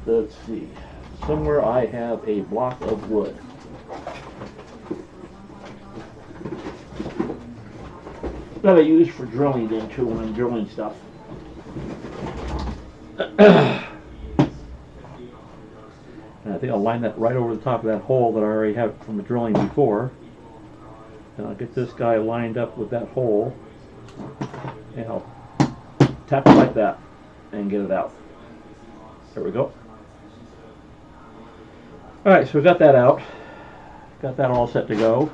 let's see. Somewhere I have a block of wood. That I use for drilling into when I'm drilling stuff. And I think I'll line that right over the top of that hole that I already have from the drilling before. And I'll get this guy lined up with that hole. And I'll tap it like that and get it out. There we go. Alright, so we got that out. Got that all set to go.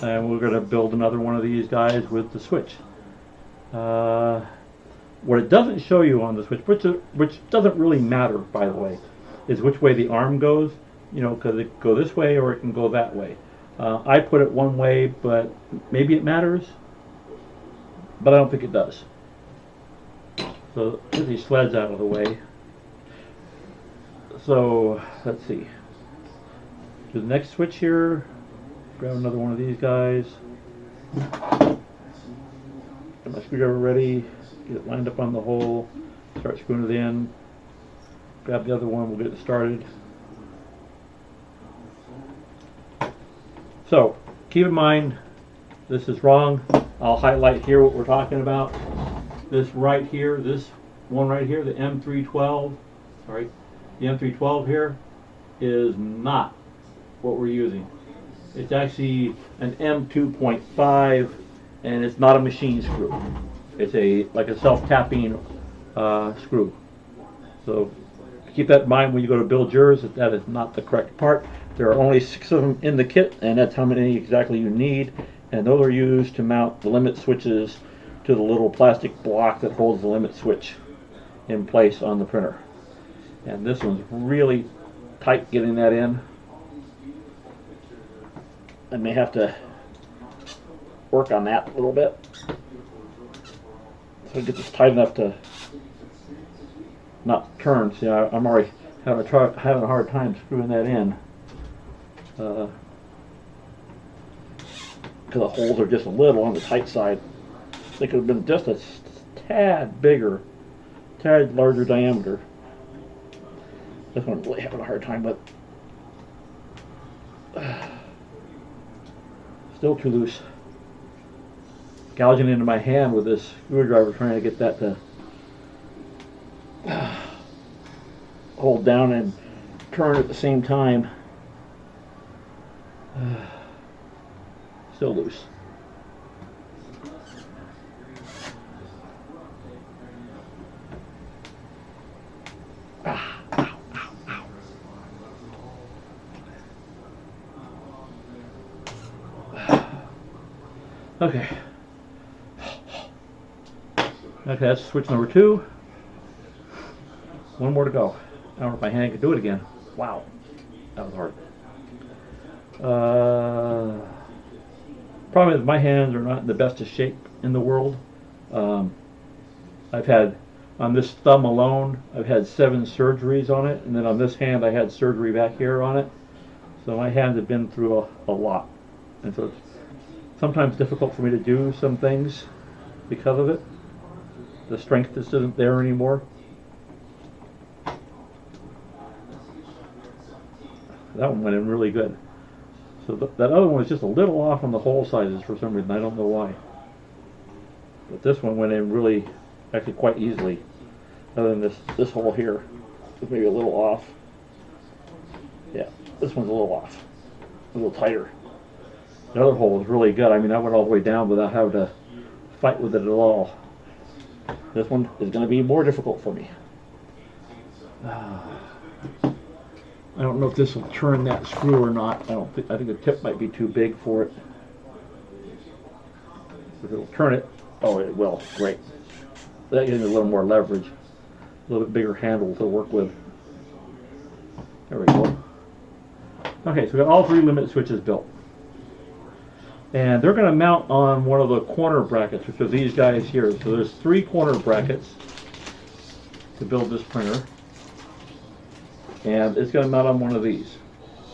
And we're going to build another one of these guys with the switch. What it doesn't show you on the switch, which doesn't really matter, by the way, is which way the arm goes. You know, because it can go this way or it can go that way. I put it one way, but maybe it matters. But I don't think it does. So get these sleds out of the way. So let's see. Do the next switch here. Grab another one of these guys. Get my screwdriver ready. Get it lined up on the hole. Start screwing it in. Grab the other one. We'll get it started. So keep in mind, this is wrong. I'll highlight here what we're talking about. This right here, this one right here, the M312, sorry, the M312 here is not what we're using. It's actually an M2.5, and it's not a machine screw. It's like a self-tapping screw. So keep that in mind when you go to build yours, that is not the correct part. There are only 6 of them in the kit, and that's how many exactly you need. And those are used to mount the limit switches to the little plastic block that holds the limit switch in place on the printer. And this one's really tight getting that in. I may have to work on that a little bit so I get this tight enough to not turn. See, I'm already having a hard time screwing that in because the holes are just a little on the tight side. They could have been just a tad bigger, tad larger diameter. This one I'm really having a hard time with. Still too loose. Gouging into my hand with this screwdriver, trying to get that to hold down and turn at the same time. Still loose. Okay. Okay, that's switch number 2. One more to go. I don't know if my hand can do it again. Wow, that was hard. Problem is my hands are not in the best of shape in the world. I've had, on this thumb alone, I've had 7 surgeries on it, and then on this hand I had surgery back here on it. So my hands have been through a lot. And so it's sometimes difficult for me to do some things because of it. The strength just isn't there anymore. That one went in really good. So that other one was just a little off on the hole sizes for some reason. I don't know why. But this one went in really, actually quite easily. Other than this hole here was maybe a little off. Yeah, this one's a little off. A little tighter. The other hole was really good. I mean, I went all the way down without having to fight with it at all. This one is going to be more difficult for me. I don't know if this will turn that screw or not. I think the tip might be too big for it. If it'll turn it, oh, it will. Great. That gives me a little more leverage, a little bit bigger handle to work with. There we go. Okay, so we got all 3 limit switches built. And they're going to mount on one of the corner brackets, which are these guys here. So there's 3 corner brackets to build this printer. And it's going to mount on one of these.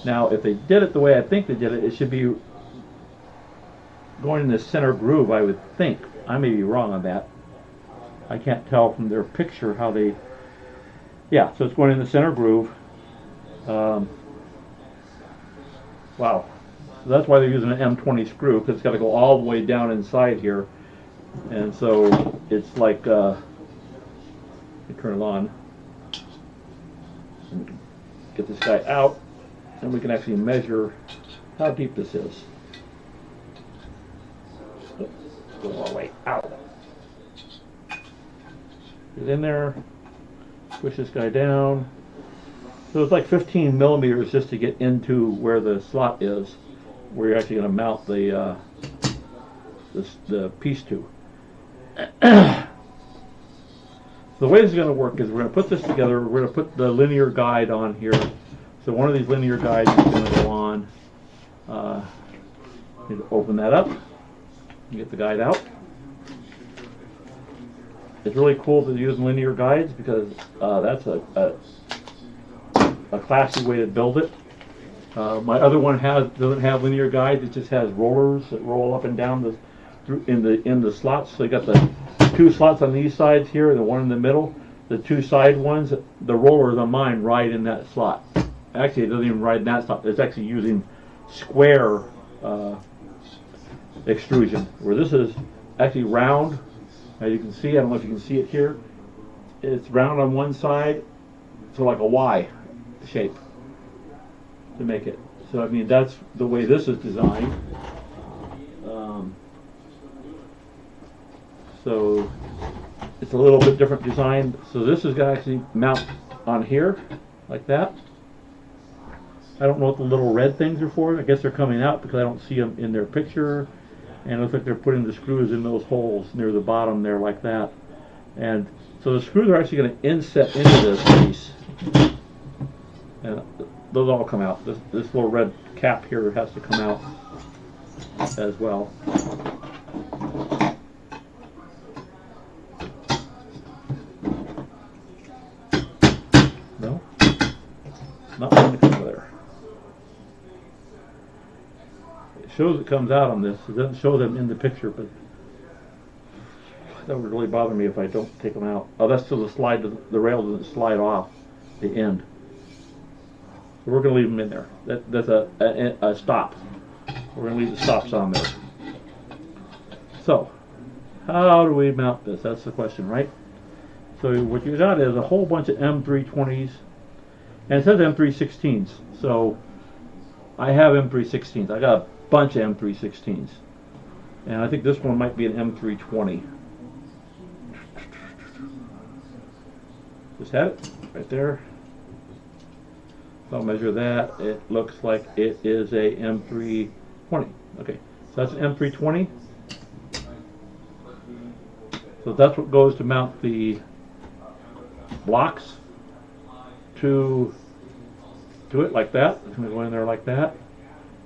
Now, if they did it the way I think they did it, it should be going in the center groove, I would think. I may be wrong on that. I can't tell from their picture how they... Yeah, so it's going in the center groove. Wow. So that's why they're using an M20 screw, because it's got to go all the way down inside here. And so it's like... let me turn it on. And we can get this guy out, and we can actually measure how deep this is. Go all the way out. Get in there, push this guy down. So it's like 15 millimeters just to get into where the slot is, where you're actually going to mount the piece to. The way this is going to work is we're going to put this together. We're going to put the linear guide on here. So one of these linear guides is going to go on. Need to open that up and get the guide out. It's really cool to use linear guides because that's a classy way to build it. My other one doesn't have linear guides. It just has rollers that roll up and down in the slots. So you got the 2 slots on these sides here and the one in the middle. The 2 side ones, the rollers on mine ride in that slot. Actually, it doesn't even ride in that slot. It's actually using square extrusion, where this is actually round. As you can see, I don't know if you can see it here. it's round on one side, so like a Y shape to make it. So I mean, that's the way this is designed. So it's a little bit different design. So this is going to actually mount on here, like that. I don't know what the little red things are for. I guess they're coming out because I don't see them in their picture. And it looks like they're putting the screws in those holes near the bottom there, like that. And so the screws are actually going to inset into this piece. And those all come out. This little red cap here has to come out as well. No? Not one to come over there. It shows it comes out on this. It doesn't show them in the picture, but that would really bother me if I don't take them out. Oh, that's still the slide. The rail doesn't slide off the end. So we're going to leave them in there. That's a stop. We're going to leave the stops on there. So, how do we mount this? That's the question, right? So what you got is a whole bunch of M320s, and it says M316s. So I have M316s. I got a bunch of M316s, and I think this one might be an M320. Just had it right there. So I'll measure that. It looks like it is a M320. Okay, so that's an M320. So that's what goes to mount the blocks to it, like that. It's going to go in there like that.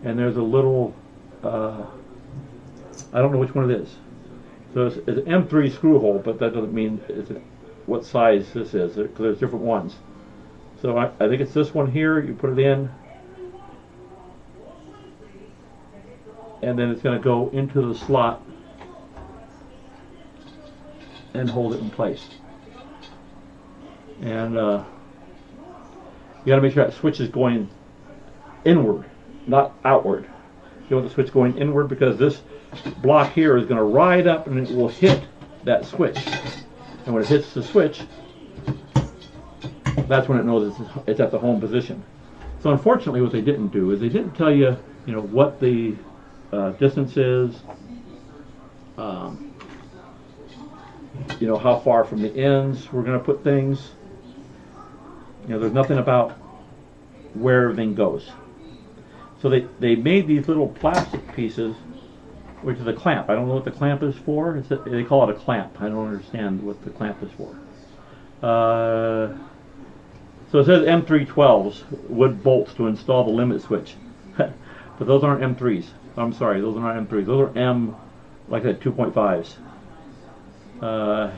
And there's a little, I don't know which one it is. So it's an M3 screw hole, but that doesn't mean what size this is, because there's different ones. So I think it's this one here. You put it in, and then it's going to go into the slot and hold it in place. And you got to make sure that switch is going inward, not outward. You want the switch going inward because this block here is going to ride up and it will hit that switch. And when it hits the switch, that's when it knows it's at the home position. So unfortunately, what they didn't do is they didn't tell you, what the distance is, how far from the ends we're going to put things. There's nothing about where everything goes. So they made these little plastic pieces, which is a clamp. I don't know what the clamp is for. They call it a clamp. I don't understand what the clamp is for. So it says M312s, wood bolts to install the limit switch. But those aren't M3s. I'm sorry, those are not M3s. Those are M, like that, 2.5s.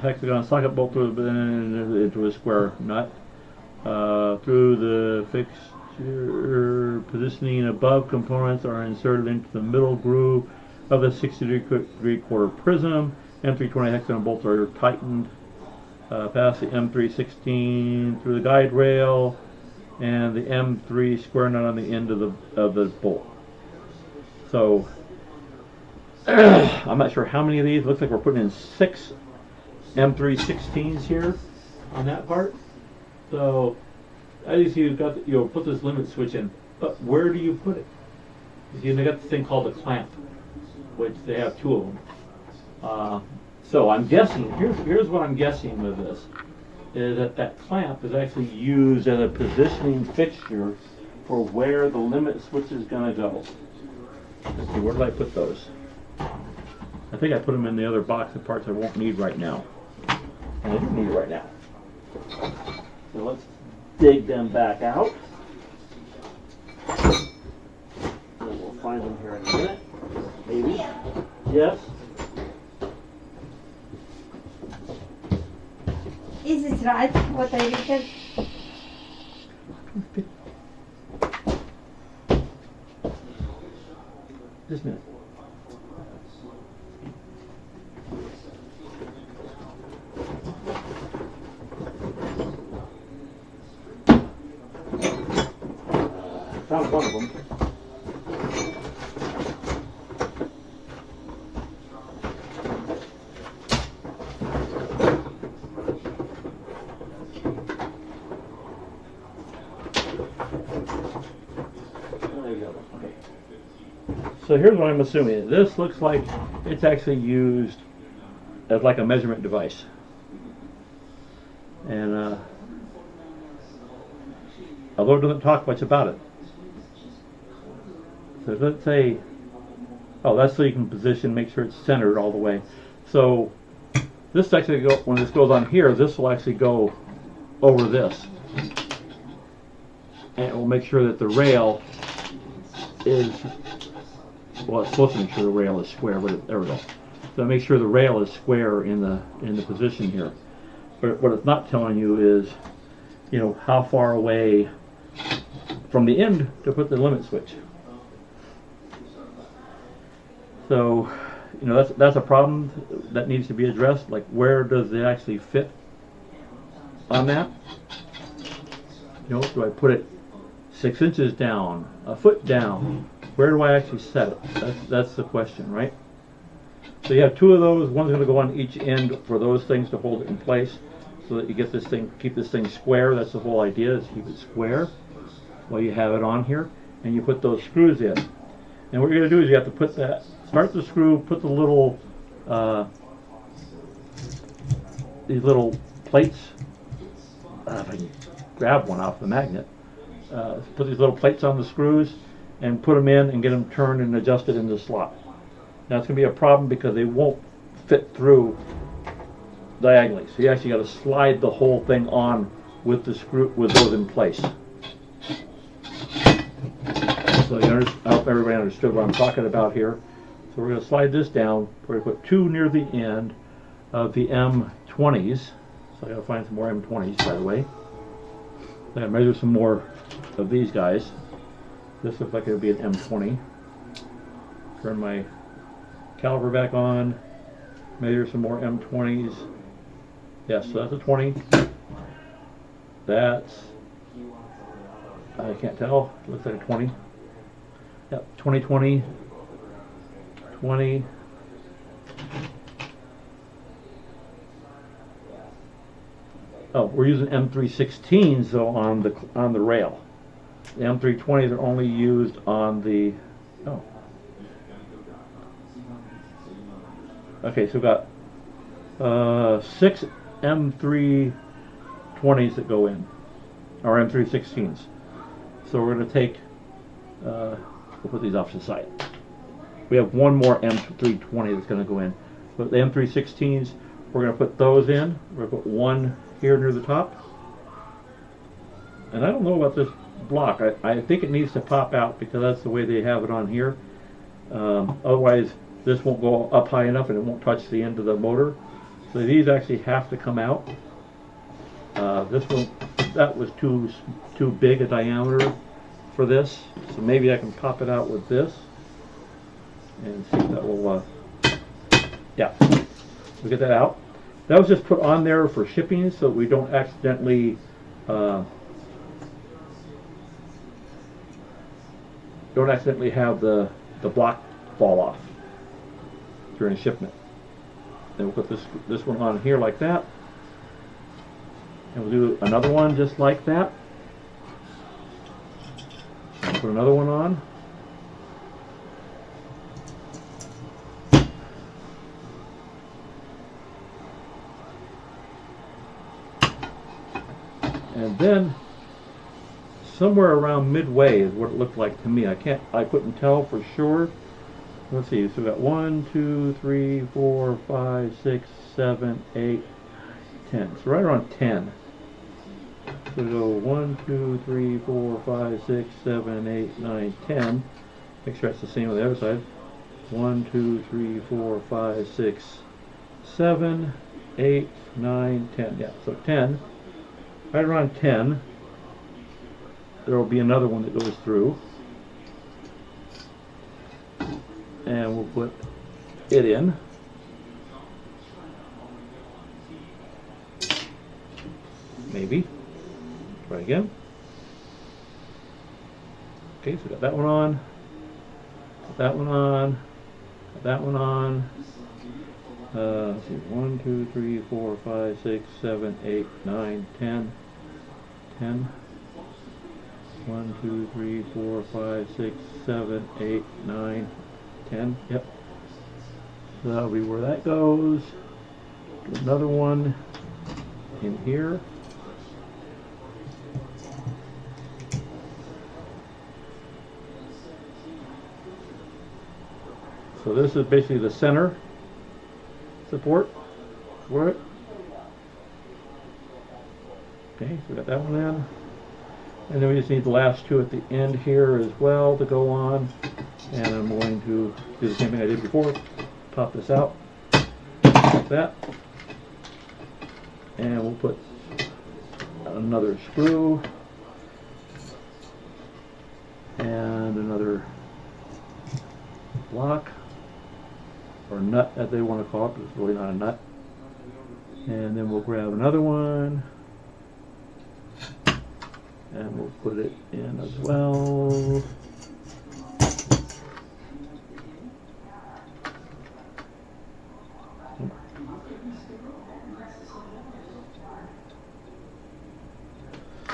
Hexagon socket bolt into a square nut. Through the fixture positioning above, components are inserted into the middle groove of the 60-degree quarter prism. M320 hexagon bolts are tightened past the M316 through the guide rail and the M3 square nut on the end of the bolt. So I'm not sure how many of these. Looks like we're putting in 6 M316s here on that part. So as you see, you've got put this limit switch in, but where do you put it? You see, they got this thing called a clamp, which they have 2 of them. So I'm guessing, here's what I'm guessing with this, is that clamp is actually used as a positioning fixture for where the limit switch is going to go. Let's see, where did I put those? I think I put them in the other box of parts I won't need right now. And I do need it right now. So let's dig them back out. And we'll find them here in a minute. Maybe. Yes. Is it right what I written? Just a minute. Found one of them. There you go. Okay. So here's what I'm assuming. This looks like it's actually used as like a measurement device. And although it doesn't talk much about it. So let's say, oh, that's so you can position, make sure it's centered all the way. So this actually when this goes on here, this will actually go over this. And it will make sure that the rail is, well, it's supposed to make sure the rail is square, but there we go. So make sure the rail is square in the position here. But what it's not telling you is, you know, how far away from the end to put the limit switch. So, you know, that's a problem that needs to be addressed. Like, where does it actually fit on that? You know, do I put it 6 inches down, a foot down? Where do I actually set it? That's the question, right? So you have two of those. One's going to go on each end for those things to hold it in place, so that you get this thing, keep this thing square. That's the whole idea, is keep it square while you have it on here, and you put those screws in. And what you're going to do is you have to put that, start the screw, put the little these little plates. If I can grab one off the magnet, put these little plates on the screws and put them in and get them turned and adjusted in the slot. Now it's going to be a problem because they won't fit through diagonally. So you actually got to slide the whole thing on with the screw, with those in place. So I hope everybody understood what I'm talking about here. So we're going to slide this down. We're going to put two near the end of the M20s. So I got to find some more M20s, by the way. I got to measure some more of these guys. This looks like it would be an M20. Turn my caliper back on. Measure some more M20s. Yes, so that's a 20. That's, I can't tell. It looks like a 20. Yep, 20, 20, 20. Oh, we're using M316s though on the rail. The M320s are only used on the, oh. Okay, so we've got 6 M320s that go in, or M316s. So we're going to take, we'll put these off to the side. We have one more M320 that's going to go in. But the M316s, we're going to put those in. We're going to put one here near the top. And I don't know about this block. I think it needs to pop out because that's the way they have it on here. Otherwise, this won't go up high enough and it won't touch the end of the motor. So these actually have to come out. This one, that was too big a diameter for this. So maybe I can pop it out with this and see if that will, yeah, we'll get that out. That was just put on there for shipping so we don't accidentally have the block fall off during shipment. Then we'll put this one on here like that, and we'll do another one just like that. Put another one on. And then somewhere around midway is what it looked like to me. I couldn't tell for sure. Let's see, so we got 1, 2, 3, 4, 5, 6, 7, 8, 10. So right around 10. So we go 1, 2, 3, 4, 5, 6, 7, 8, 9, 10. Make sure that's the same on the other side. 1, 2, 3, 4, 5, 6, 7, 8, 9, 10. Yeah, so 10. Right around 10, there will be another one that goes through. And we'll put it in. Maybe. Try again. Okay, so we got that one on. Got that one on. Got that one on. Let's see, 1, 2, 3, 4, 5, 6, 7, 8, 9, 10. 10. 1, 2, 3, 4, 5, 6, 7, 8, 9, 10. Yep. So that'll be where that goes. Do another one in here. So this is basically the center support for it. Okay, so we got that one in. And then we just need the last two at the end here as well to go on. And I'm going to do the same thing I did before. Pop this out like that. And we'll put another screw and another block or nut as they want to call it, but it's really not a nut. And then we'll grab another one and we'll put it in as well.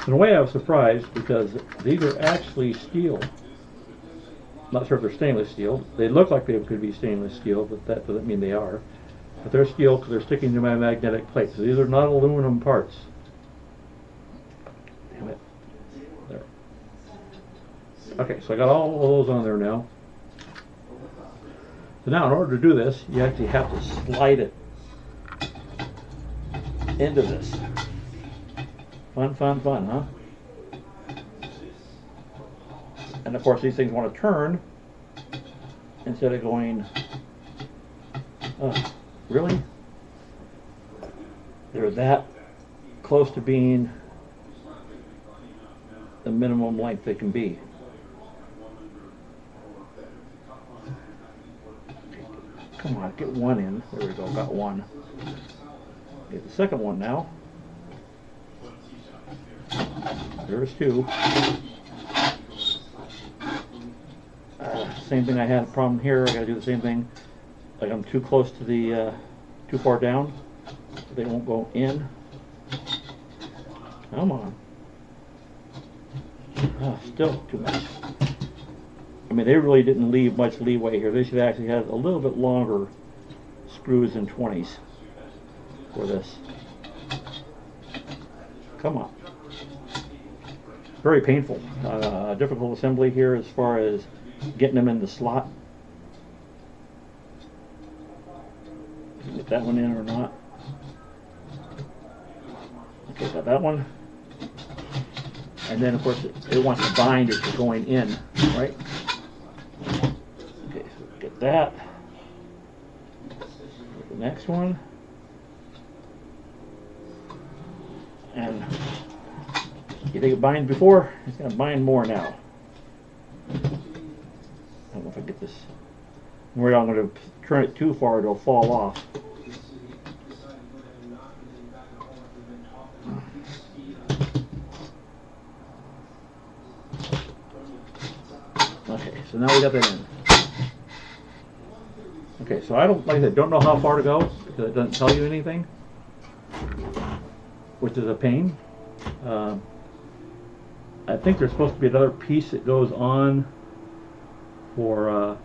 In a way I was surprised because these are actually steel. Not sure if they're stainless steel. They look like they could be stainless steel, but that doesn't mean they are. But they're steel because they're sticking to my magnetic plate. So these are not aluminum parts. Damn it. There. Okay, so I got all of those on there now. So now in order to do this, you actually have to slide it into this. Fun, fun, fun, huh? And of course these things want to turn instead of going, really? They're that close to being the minimum length they can be. Come on, get one in. There we go, got one. Get the second one now. There's two. Same thing, I had a problem here. I gotta do the same thing. Like I'm too close to the, too far down. So they won't go in. Come on. Still too much. I mean, they really didn't leave much leeway here. They should actually have a little bit longer screws and 20s for this. Come on. Very painful. Difficult assembly here as far as getting them in the slot. Get that one in or not. Okay, got that one. And then of course it wants to bind as you're going in, right? Okay, so get that. Get the next one. And you think it binds before? It's going to bind more now. I don't know if I get this. I'm worried I'm going to turn it too far, it'll fall off. Okay, so now we got that in. Okay, so I don't, like I said, don't know how far to go because it doesn't tell you anything, which is a pain. I think there's supposed to be another piece that goes on for,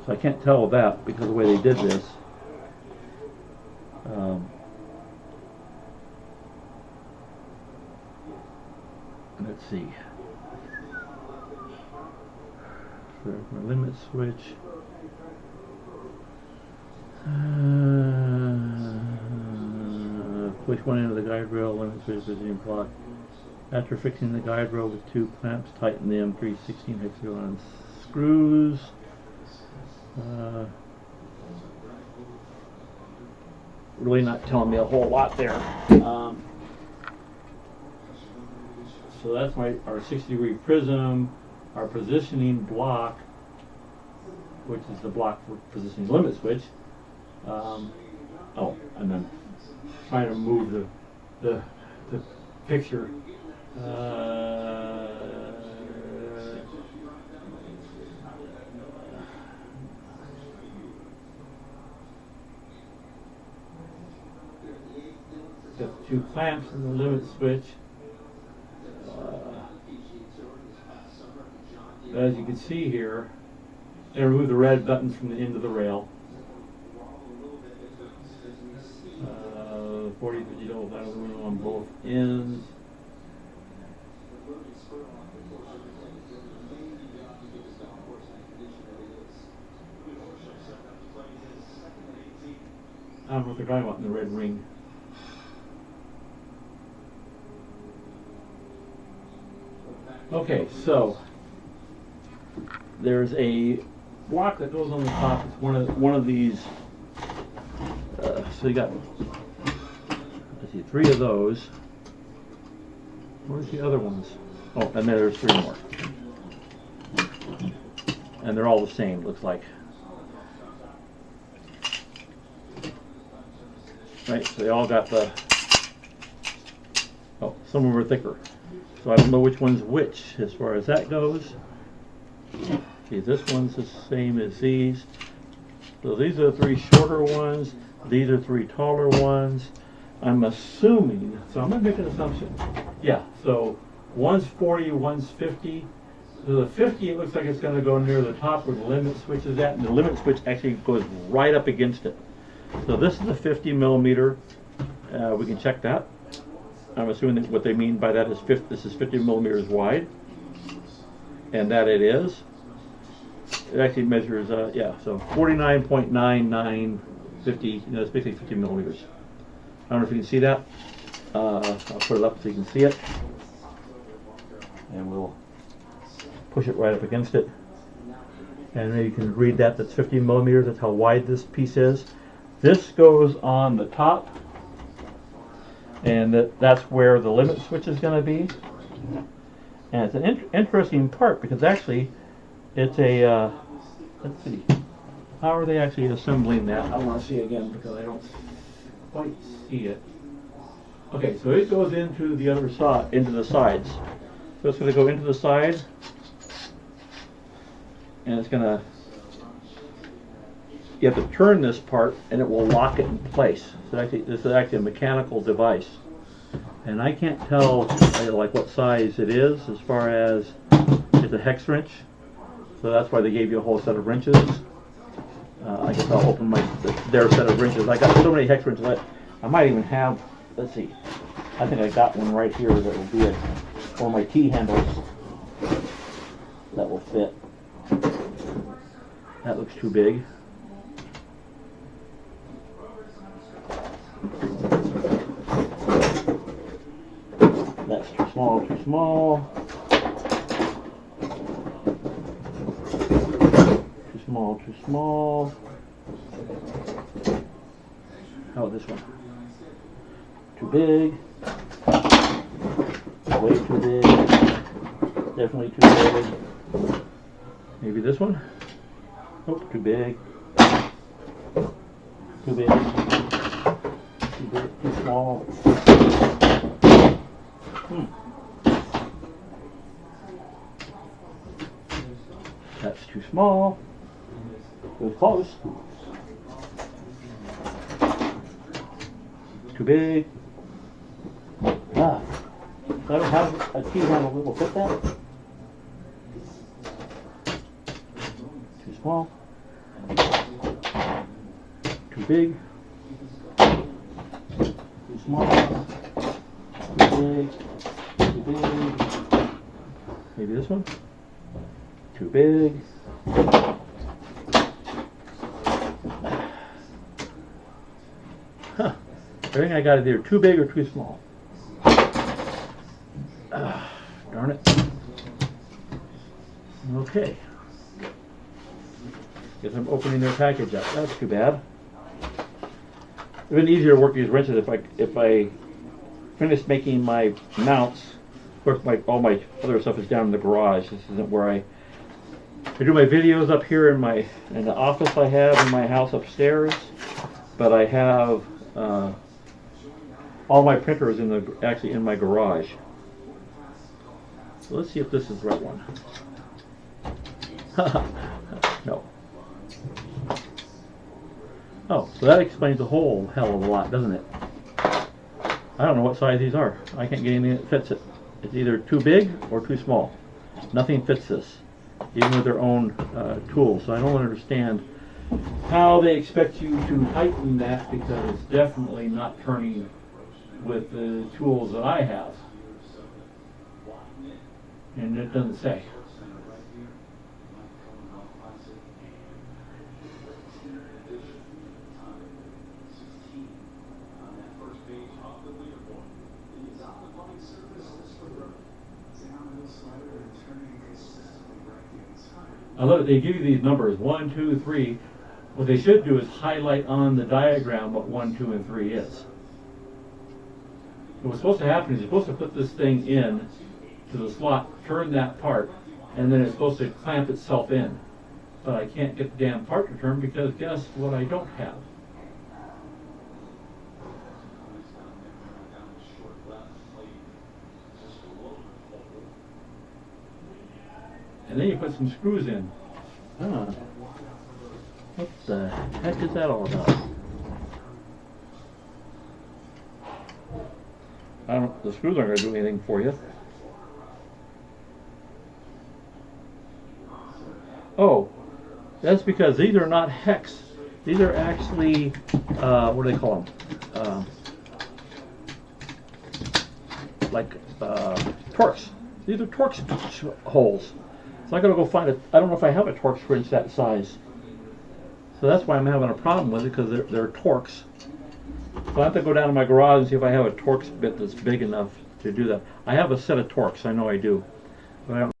so I can't tell that because of the way they did this. Let's see. For my limit switch. Push one end of the guide rail, limit switch position block. After fixing the guide rail with two clamps, tighten the M316 hexagon screws. Really not telling me a whole lot there. So that's our 60-degree prism, our positioning block, which is the block for positioning limit switch. Oh, and then trying to move the picture. Got the 2 clamps and the limit switch. As you can see here, I removed the red buttons from the end of the rail. 40-50 double flat aluminum on both ends. I don't know what they're talking about in the red ring. Okay, so there's a block that goes on the top. It's one of these. So you got, let's see, 3 of those. Where's the other ones? Oh, and there's 3 more. And they're all the same, looks like. Right, so they all got the, oh, some of them are thicker. So I don't know which one's which as far as that goes. See, this one's the same as these. So these are the 3 shorter ones. These are 3 taller ones. I'm assuming, so I'm going to make an assumption. Yeah, so one's 40, one's 50. So the 50, it looks like it's going to go near the top where the limit switch is at, and the limit switch actually goes right up against it. So this is a 50 millimeter. We can check that. I'm assuming that what they mean by that is this is 50 millimeters wide, and that it is. It actually measures, yeah, so 49.9950. It's basically 50 millimeters. I don't know if you can see that. I'll put it up so you can see it, and we'll push it right up against it. And then you can read that. That's 50 millimeters. That's how wide this piece is. This goes on the top, and that's where the limit switch is going to be. And it's an interesting part because actually it's a, let's see, how are they actually assembling that? I want to see again because I don't quite see it. Okay, so it goes into the other side, into the sides. So it's going to go into the side, and it's going to, you have to turn this part and it will lock it in place. So actually, this is actually a mechanical device. And I can't tell like what size it is as far as it's a hex wrench. So that's why they gave you a whole set of wrenches. I guess I'll open their set of wrenches. I got so many hex wrenches. I might even have, let's see, I think I got one right here that will be one of my T handles that will fit. That looks too big. That's too small, too small. Too small, too small. How about this one? Too big. Way too big. Definitely too big. Maybe this one? Oh, too big. Too big. Too big, too small. That's too small. It was close. Too big. Ah. So I don't have a T handle that will fit that. Too small. Too big. Too small. Too big. Too big. Maybe this one. Too big. Huh. Everything I got is either too big or too small. Darn it. Okay. Guess I'm opening their package up. That's too bad. It's been easier to work these wrenches if I finished making my mounts. Of course, all my other stuff is down in the garage. This isn't where I do my videos up here in the office I have in my house upstairs. But I have all my printers actually in my garage. So let's see if this is the right one. No. Oh, so that explains a whole hell of a lot, doesn't it? I don't know what size these are. I can't get anything that fits it. It's either too big or too small. Nothing fits this, even with their own tools. So I don't understand how they expect you to tighten that, because it's definitely not turning with the tools that I have. And it doesn't say. I love it. They give you these numbers 1, 2, 3. What they should do is highlight on the diagram what 1, 2, and 3 is. What's supposed to happen is you're supposed to put this thing in to the slot, turn that part, and then it's supposed to clamp itself in. But I can't get the damn part to turn, because guess what I don't have? And then you put some screws in. Ah. What the heck is that all about? The screws aren't going to do anything for you. Oh, that's because these are not hex. These are actually, what do they call them? Torx. These are Torx holes. So I gotta go find it. I don't know if I have a Torx wrench that size. So that's why I'm having a problem with it, because they're Torx. So I have to go down to my garage and see if I have a Torx bit that's big enough to do that. I have a set of Torx, I know I do. But I don't